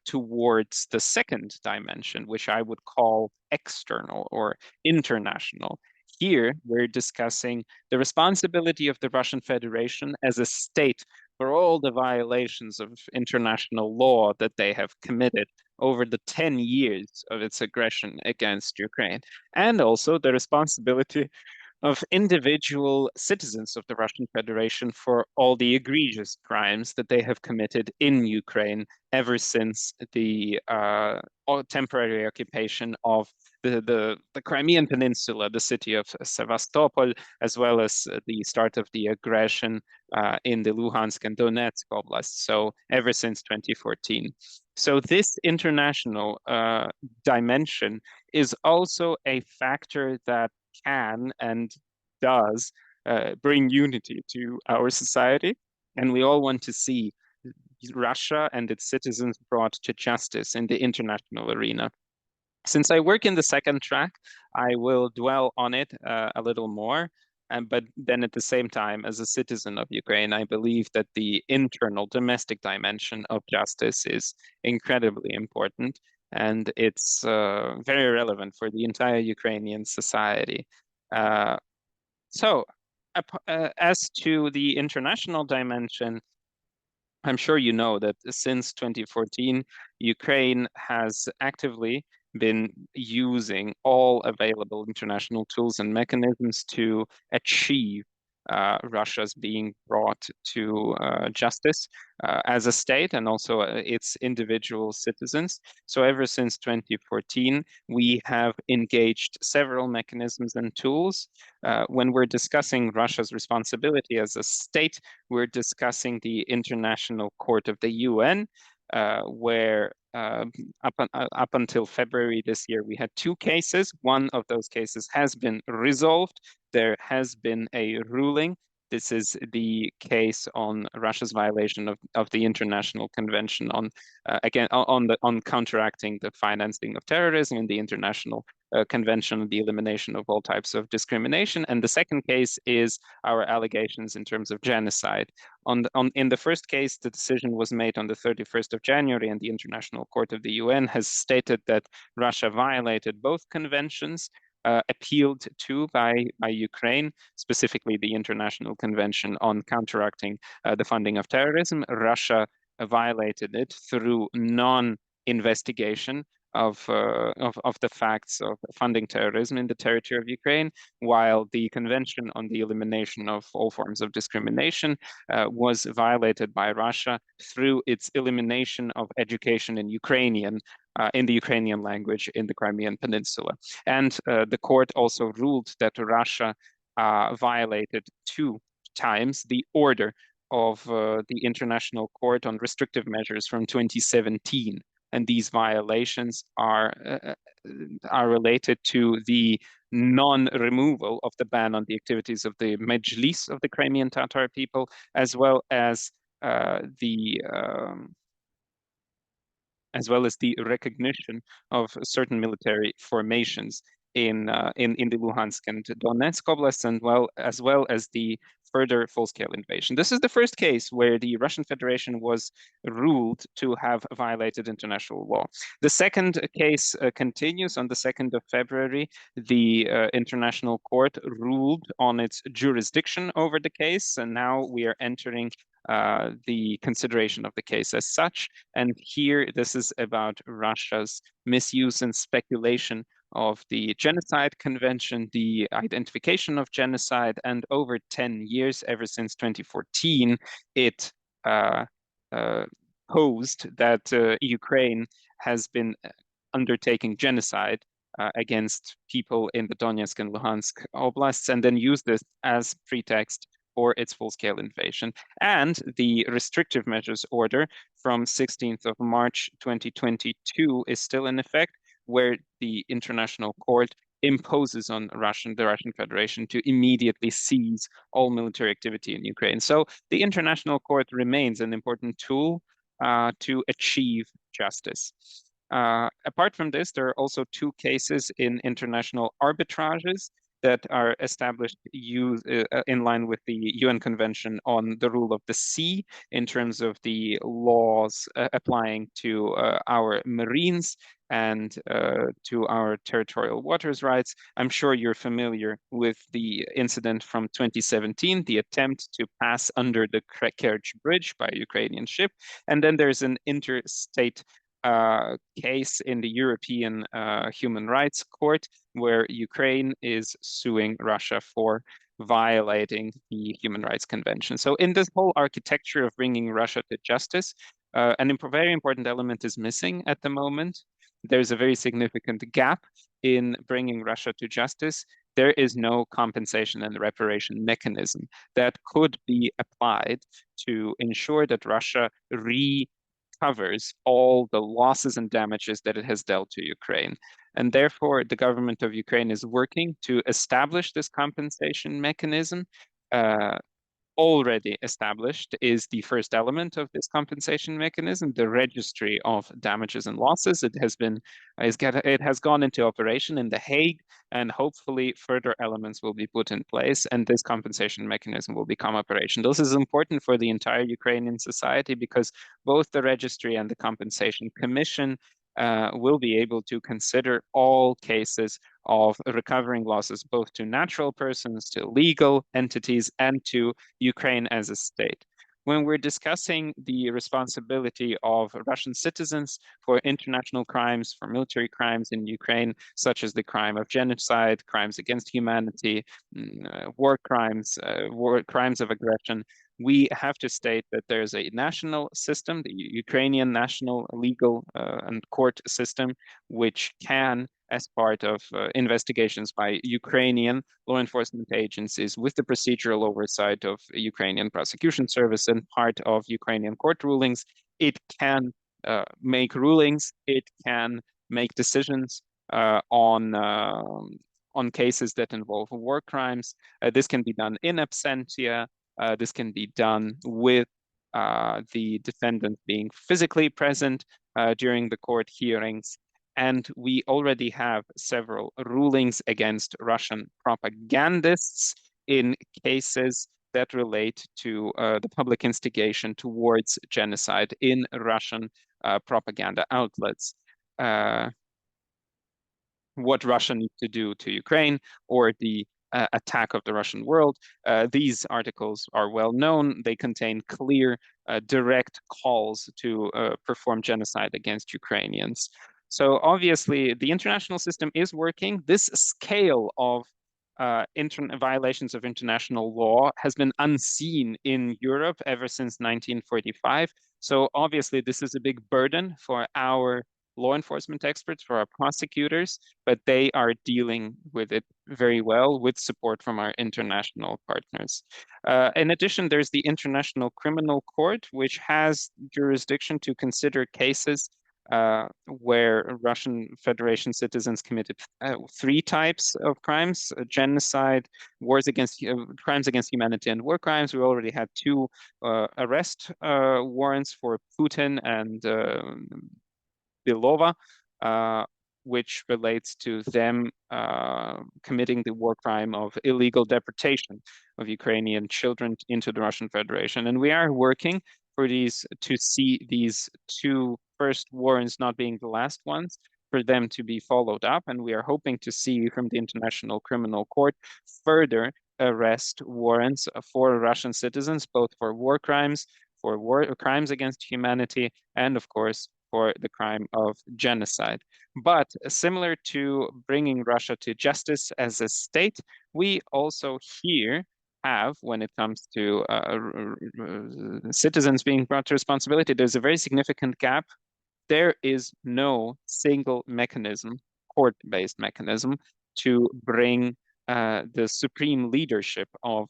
towards the second dimension, which I would call external or international. Here, we're discussing the responsibility of the Russian Federation as a state for all the violations of international law that they have committed over the 10 years of its aggression against Ukraine, and also the responsibility of individual citizens of the Russian Federation for all the egregious crimes that they have committed in Ukraine ever since the temporary occupation of the Crimean Peninsula, the city of Sevastopol, as well as the start of the aggression in the Luhansk and Donetsk Oblast, so ever since 2014. So this international dimension is also a factor that can and does bring unity to our society. And we all want to see Russia and its citizens brought to justice in the international arena. Since I work in the second track, I will dwell on it a little more. But then at the same time, as a citizen of Ukraine, I believe that the internal domestic dimension of justice is incredibly important. And it's very relevant for the entire Ukrainian society. Uh, so, as to the international dimension, I'm sure you know that since 2014, Ukraine has actively been using all available international tools and mechanisms to achieve Russia's being brought to justice as a state and also its individual citizens. So ever since 2014, we have engaged several mechanisms and tools. When we're discussing Russia's responsibility as a state, we're discussing the International Court of the UN, where up until February this year, we had two cases. One of those cases has been resolved. There has been a ruling. This is the case on Russia's violation of the International Convention on counteracting the financing of terrorism and the International Convention on the Elimination of All Types of Discrimination. And the second case is our allegations in terms of genocide. In the first case, the decision was made on the 31st of January, and the International Court of the UN has stated that Russia violated both conventions appealed to by Ukraine, specifically the International Convention on Counteracting the Funding of Terrorism. Russia violated it through non-investigation of the facts of funding terrorism in the territory of Ukraine, while the Convention on the Elimination of All Forms of Discrimination was violated by Russia through its elimination of education in the Ukrainian language in the Crimean Peninsula. And the court also ruled that Russia violated 2 times the order of the International Court on Restrictive Measures from 2017. And these violations are related to the non-removal of the ban on the activities of the Mejlis of the Crimean Tatar people, as well as the recognition of certain military formations in the Luhansk and Donetsk oblasts, and as well as the further full-scale invasion. This is the first case where the Russian Federation was ruled to have violated international law. The second case continues on the 2nd of February. The International Court ruled on its jurisdiction over the case, and now we are entering the consideration of the case as such. And here, this is about Russia's misuse and speculation of the Genocide Convention, the identification of genocide, and over 10 years, ever since 2014, it posed that Ukraine has been undertaking genocide against people in the Donetsk and Luhansk oblasts, and then used this as pretext for its full-scale invasion. And the restrictive measures order from 16th of March 2022 is still in effect, where the International Court imposes on the Russian Federation to immediately seize all military activity in Ukraine. So the International Court remains an important tool to achieve justice. Apart from this, there are also 2 cases in international arbitrages that are established in line with the UN Convention on the Rule of the Sea in terms of the laws applying to our marines and to our territorial waters rights. I'm sure you're familiar with the incident from 2017, the attempt to pass under the Kerch Bridge by a Ukrainian ship. And then there's an interstate case in the European Human Rights Court where Ukraine is suing Russia for violating the Human Rights Convention. So in this whole architecture of bringing Russia to justice, an very important element is missing at the moment. There's a very significant gap in bringing Russia to justice. There is no compensation and reparation mechanism that could be applied to ensure that Russia recovers all the losses and damages that it has dealt to Ukraine. And therefore, the government of Ukraine is working to establish this compensation mechanism. Already established is the first element of this compensation mechanism, the registry of damages and losses. It has gone into operation in The Hague, and hopefully further elements will be put in place, and this compensation mechanism will become operational. This is important for the entire Ukrainian society because both the registry and the compensation commission will be able to consider all cases of recovering losses, both to natural persons, to legal entities, and to Ukraine as a state. When we're discussing the responsibility of Russian citizens for international crimes, for military crimes in Ukraine, such as the crime of genocide, crimes against humanity, war crimes of aggression, we have to state that there's a national system, the Ukrainian national legal and court system, which can, as part of investigations by Ukrainian law enforcement agencies with the procedural oversight of Ukrainian prosecution service and part of Ukrainian court rulings, it can make rulings, it can make decisions on cases that involve war crimes. This can be done in absentia. This can be done with the defendant being physically present during the court hearings. And we already have several rulings against Russian propagandists in cases that relate to the public instigation towards genocide in Russian propaganda outlets. What Russia needs to do to Ukraine, or the attack of the Russian world. These articles are well known. They contain clear, direct calls to perform genocide against Ukrainians. So obviously, the international system is working. This scale of violations of international law has been unseen in Europe ever since 1945. So obviously, this is a big burden for our law enforcement experts, for our prosecutors, but they are dealing with it very well with support from our international partners. In addition, there's the International Criminal Court, which has jurisdiction to consider cases where Russian Federation citizens committed 3 types of crimes: genocide, crimes against humanity, and war crimes. We already had 2 arrest warrants for Putin and Belova, which relates to them committing the war crime of illegal deportation of Ukrainian children into the Russian Federation. And we are working for to see these 2 first warrants not being the last ones, for them to be followed up. And we are hoping to see from the International Criminal Court further arrest warrants for Russian citizens, both for war crimes, for crimes against humanity, and of course, for the crime of genocide. But similar to bringing Russia to justice as a state, we also here have, when it comes to citizens being brought to responsibility, there's a very significant gap. There is no single mechanism, court-based mechanism, to bring the supreme leadership of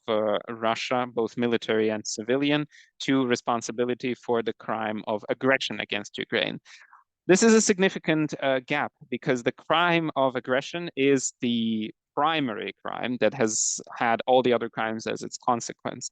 Russia, both military and civilian, to responsibility for the crime of aggression against Ukraine. This is a significant gap, because the crime of aggression is the primary crime that has had all the other crimes as its consequence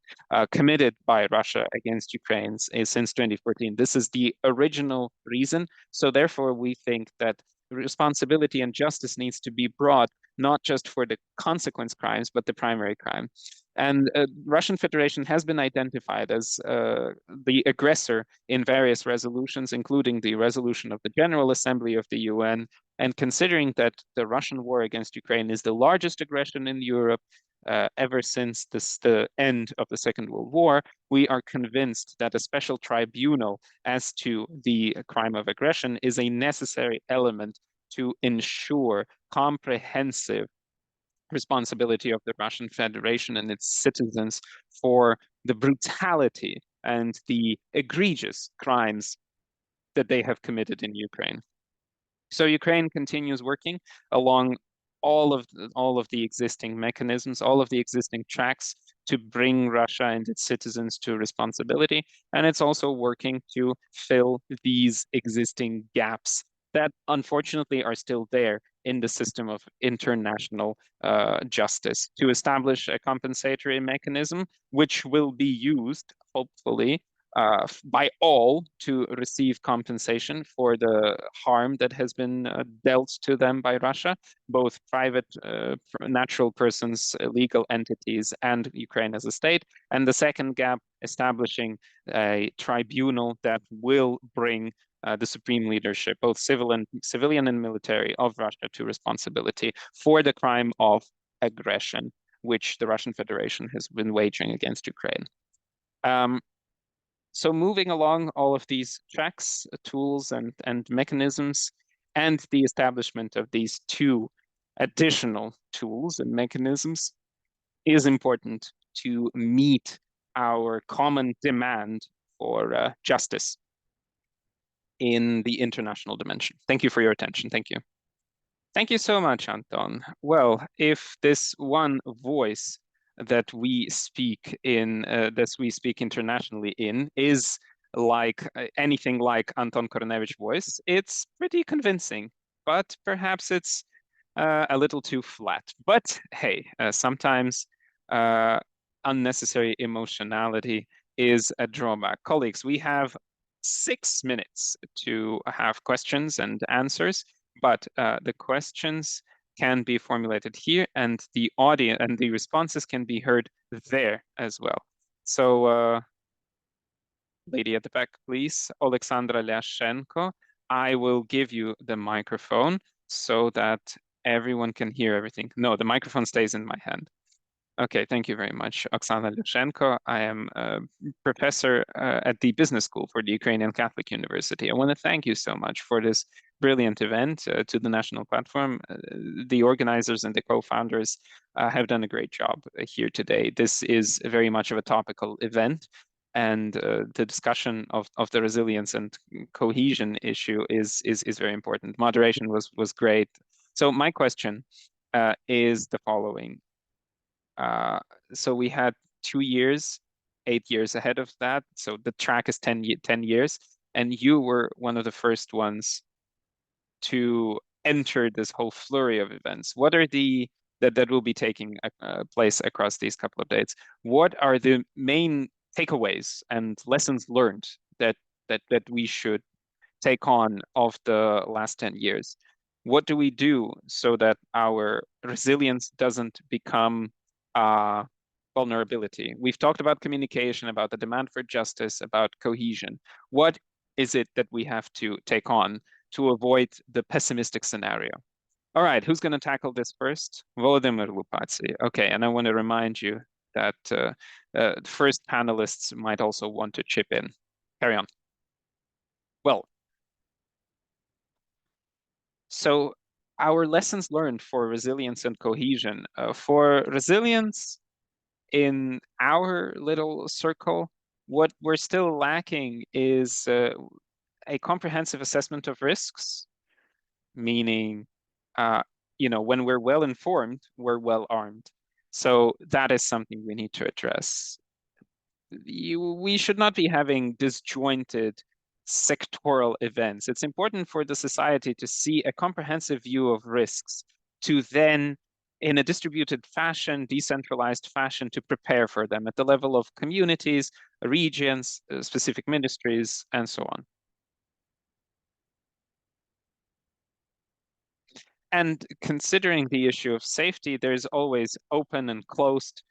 committed by Russia against Ukraine since 2014. This is the original reason. So therefore, we think that responsibility and justice needs to be brought not just for the consequence crimes, but the primary crime. And Russian Federation has been identified as the aggressor in various resolutions, including the resolution of the General Assembly of the UN. And considering that the Russian war against Ukraine is the largest aggression in Europe ever since the end of the Second World War, we are convinced that a special tribunal as to the crime of aggression is a necessary element to ensure comprehensive responsibility of the Russian Federation and its citizens for the brutality and the egregious crimes that they have committed in Ukraine. So Ukraine continues working along all of the existing mechanisms, all of the existing tracks to bring Russia and its citizens to responsibility. And it's also working to fill these existing gaps that unfortunately are still there in the system of international justice, to establish a compensatory mechanism which will be used, hopefully, by all to receive compensation for the harm that has been dealt to them by Russia, both private, natural persons, legal entities, and Ukraine as a state. And the second gap, establishing a tribunal that will bring the supreme leadership, both civilian and military, of Russia to responsibility for the crime of aggression, which the Russian Federation has been waging against Ukraine. So moving along all of these tracks, tools, and mechanisms, and the establishment of these 2 additional tools and mechanisms is important to meet our common demand for justice in the international dimension. Thank you for your attention. Thank you. Thank you so much, Anton. Well, if this one voice that we speak internationally in is like anything like Anton Kornevich's voice, it's pretty convincing, but perhaps it's a little too flat. But hey, sometimes unnecessary emotionality is a drawback. Colleagues, we have 6 minutes to have questions and answers, but the questions can be formulated here, and the audience and the responses can be heard there as well. So, lady at the back, please, Alexandra Lyashenko, I will give you the microphone so that everyone can hear everything. No, the microphone stays in my hand. Okay, thank you very much, Oksana Lyashenko. I am a professor at the Business School for the Ukrainian Catholic University. I want to thank you so much for this brilliant event to the national platform. The organizers and the co-founders have done a great job here today. This is very much of a topical event, and the discussion of the resilience and cohesion issue is very important. Moderation was great. So my question is the following. So we had 2 years, 8 years ahead of that. So the track is 10 years. and you were one of the first ones to enter this whole flurry of events. What are that will be taking place across these couple of dates? What are the main takeaways and lessons learned that we should take on of the last 10 years? What do we do so that our resilience doesn't become vulnerability? We've talked about communication, about the demand for justice, about cohesion. What is it that we have to take on to avoid the pessimistic scenario? All right, who's going to tackle this first? Volodymyr Lupatsy. Okay, and I want to remind you that first panelists might also want to chip in. Carry on. Well, so our lessons learned for resilience and cohesion. For resilience in our little circle, what we're still lacking is a comprehensive assessment of risks, meaning, when we're well informed, we're well armed. So that is something we need to address. We should not be having disjointed sectoral events. It's important for the society to see a comprehensive view of risks, to then, in a distributed fashion, decentralized fashion, to prepare for them at the level of communities, regions, specific ministries, and so on. And considering the issue of safety, there's always open and closed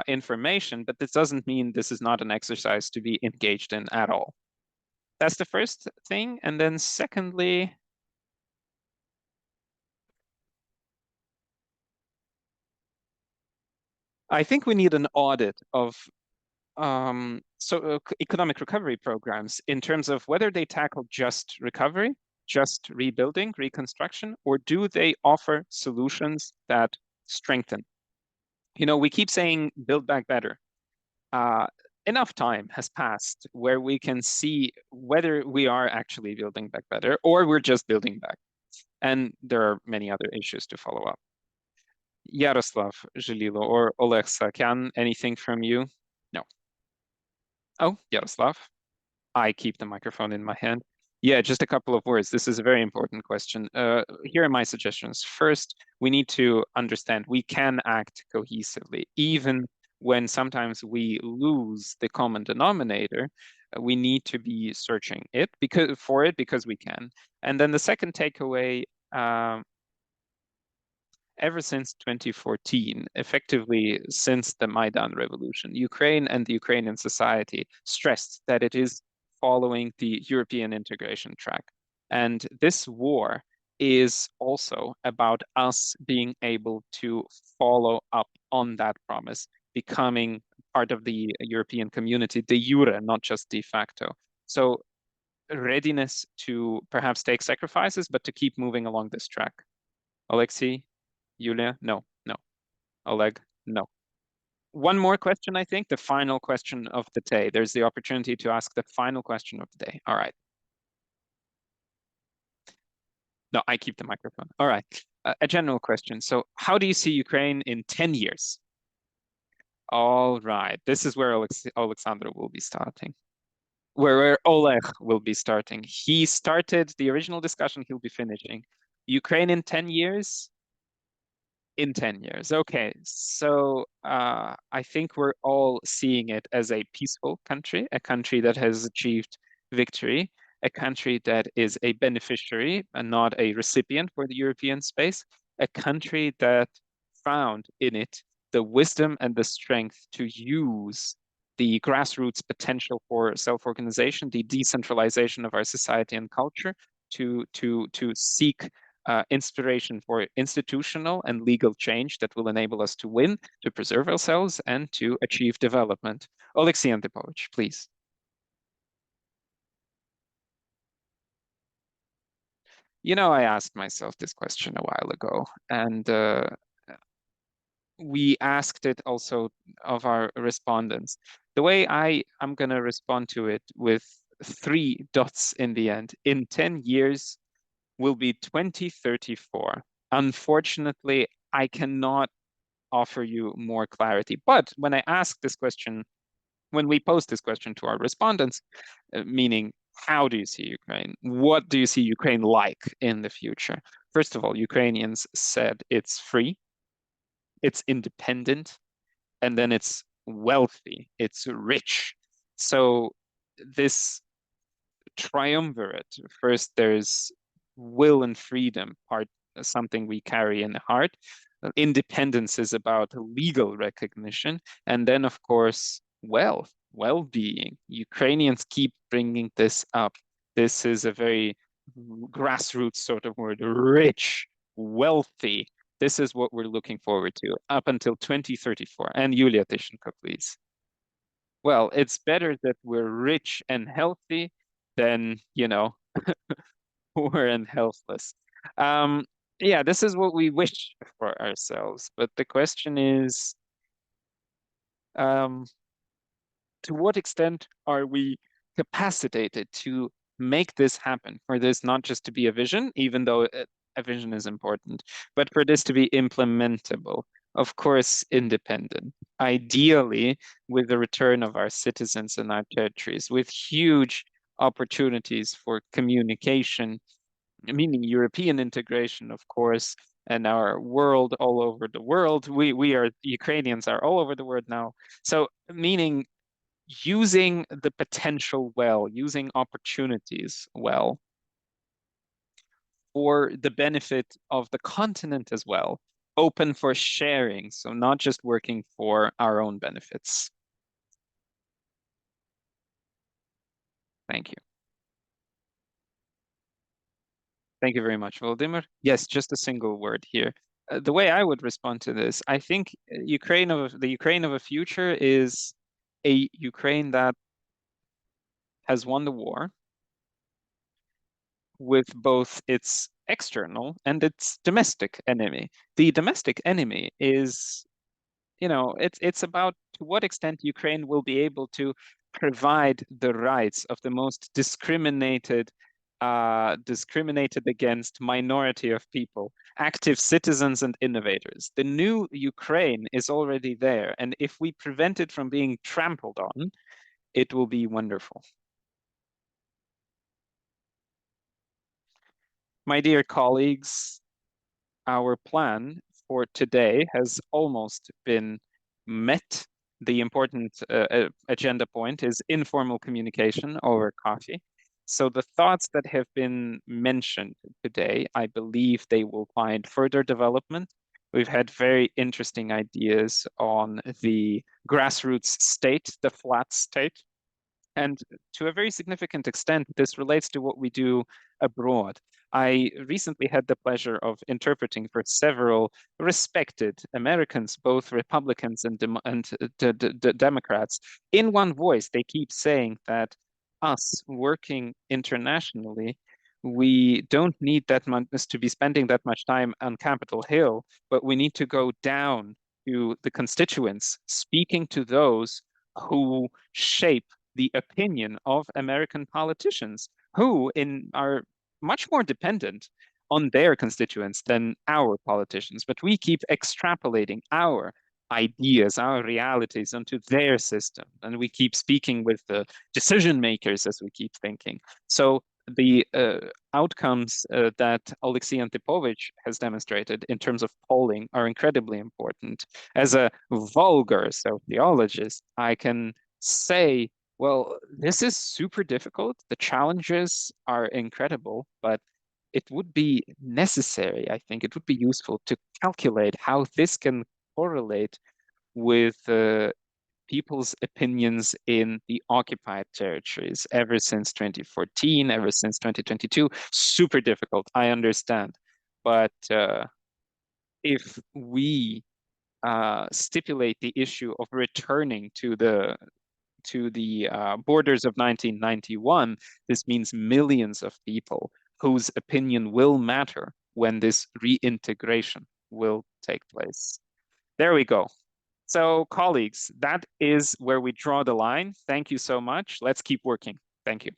information, but this doesn't mean this is not an exercise to be engaged in at all. That's the first thing. And then secondly, I think we need an audit of economic recovery programs in terms of whether they tackle just recovery, just rebuilding, reconstruction, or do they offer solutions that strengthen? We keep saying build back better. Enough time has passed where we can see whether we are actually building back better or we're just building back. And there are many other issues to follow up. Yaroslav Zhelilo or Oleg Sakyan, anything from you? No. Oh, Yaroslav. I keep the microphone in my hand. Yeah, just a couple of words. This is a very important question. Here are my suggestions. First, we need to understand we can act cohesively, even when sometimes we lose the common denominator. We need to be searching because we can. And then the second takeaway, ever since 2014, effectively since the Maidan revolution, Ukraine and the Ukrainian society stressed that it is following the European integration track. And this war is also about us being able to follow up on that promise, becoming part of the European community de jure, not just de facto. So readiness to perhaps take sacrifices, but to keep moving along this track. Alexei? Yulia? No, no. Oleg? No. One more question, I think, the final question of the day. There's the opportunity to ask the final question of the day. All right. No, I keep the microphone. All right. A general question. So how do you see Ukraine in 10 years? All right. This is where Alexander will be starting. Where Oleg will be starting. He started the original discussion, he'll be finishing. Ukraine in 10 years? In 10 years. Okay, so I think we're all seeing it as a peaceful country, a country that has achieved victory, a country that is a beneficiary and not a recipient for the European space, a country that found in it the wisdom and the strength to use the grassroots potential for self-organization, the decentralization of our society and culture to seek inspiration for institutional and legal change that will enable us to win, to preserve ourselves, and to achieve development. Alexei Antipovich, please. I asked myself this question a while ago, and we asked it also of our respondents. The way I'm going to respond to it with 3 dots in the end. In 10 years, will be 2034. Unfortunately, I cannot offer you more clarity. But when I ask this question, when we pose this question to our respondents, meaning How do you see Ukraine? What do you see Ukraine like in the future? First of all, Ukrainians said it's free, it's independent, and then it's wealthy, it's rich. So this triumvirate, first there's will and freedom, part something we carry in the heart. Independence is about legal recognition, and then of course wealth, well-being. Ukrainians keep bringing this up. This is a very grassroots sort of word, rich, wealthy. This is what we're looking forward to up until 2034. And Yulia Tishchenko, please. Well, it's better that we're rich and healthy than, poor and helpless. Um, yeah, this is what we wish for ourselves. But the question is, um, to what extent are we capacitated to make this happen, for this not just to be a vision, even though a vision is important, but for this to be implementable? Of course, independent. Ideally, with the return of our citizens and our territories, with huge opportunities for communication, meaning European integration, of course, and our world all over the world. We are Ukrainians are all over the world now. So meaning using the potential well, using opportunities well for the benefit of the continent as well, open for sharing. So not just working for our own benefits. Thank you. Thank you very much, Volodymyr. Yes, just a single word here. The way I would respond to this, I think the Ukraine of a future is a Ukraine that has won the war with both its external and its domestic enemy. The domestic enemy is, it's about to what extent Ukraine will be able to provide the rights of the most discriminated against minority of people, active citizens and innovators. The new Ukraine is already there, and if we prevent it from being trampled on, it will be wonderful. My dear colleagues, our plan for today has almost been met. The important agenda point is informal communication over coffee. So the thoughts that have been mentioned today, I believe they will find further development. We've had very interesting ideas on the grassroots state, the flat state. And to a very significant extent, this relates to what we do abroad. I recently had the pleasure of interpreting for several respected Americans, both Republicans and Democrats. In one voice, they keep saying that us working internationally, we don't need that much to be spending that much time on Capitol Hill, but we need to go down to the constituents, speaking to those who shape the opinion of American politicians who are much more dependent on their constituents than our politicians. But we keep extrapolating our ideas, our realities onto their system. And we keep speaking with the decision makers as we keep thinking. So the outcomes that Alexei Antipovich has demonstrated in terms of polling are incredibly important. As a vulgar sociologist, I can say, well, this is super difficult. The challenges are incredible, but it would be necessary, I think, it would be useful to calculate how this can correlate with people's opinions in the occupied territories ever since 2014, ever since 2022. Super difficult, I understand. But if we stipulate the issue of returning to the borders of 1991, this means millions of people whose opinion will matter when this reintegration will take place. There we go. So, colleagues, that is where we draw the line. Thank you so much. Let's keep working. Thank you.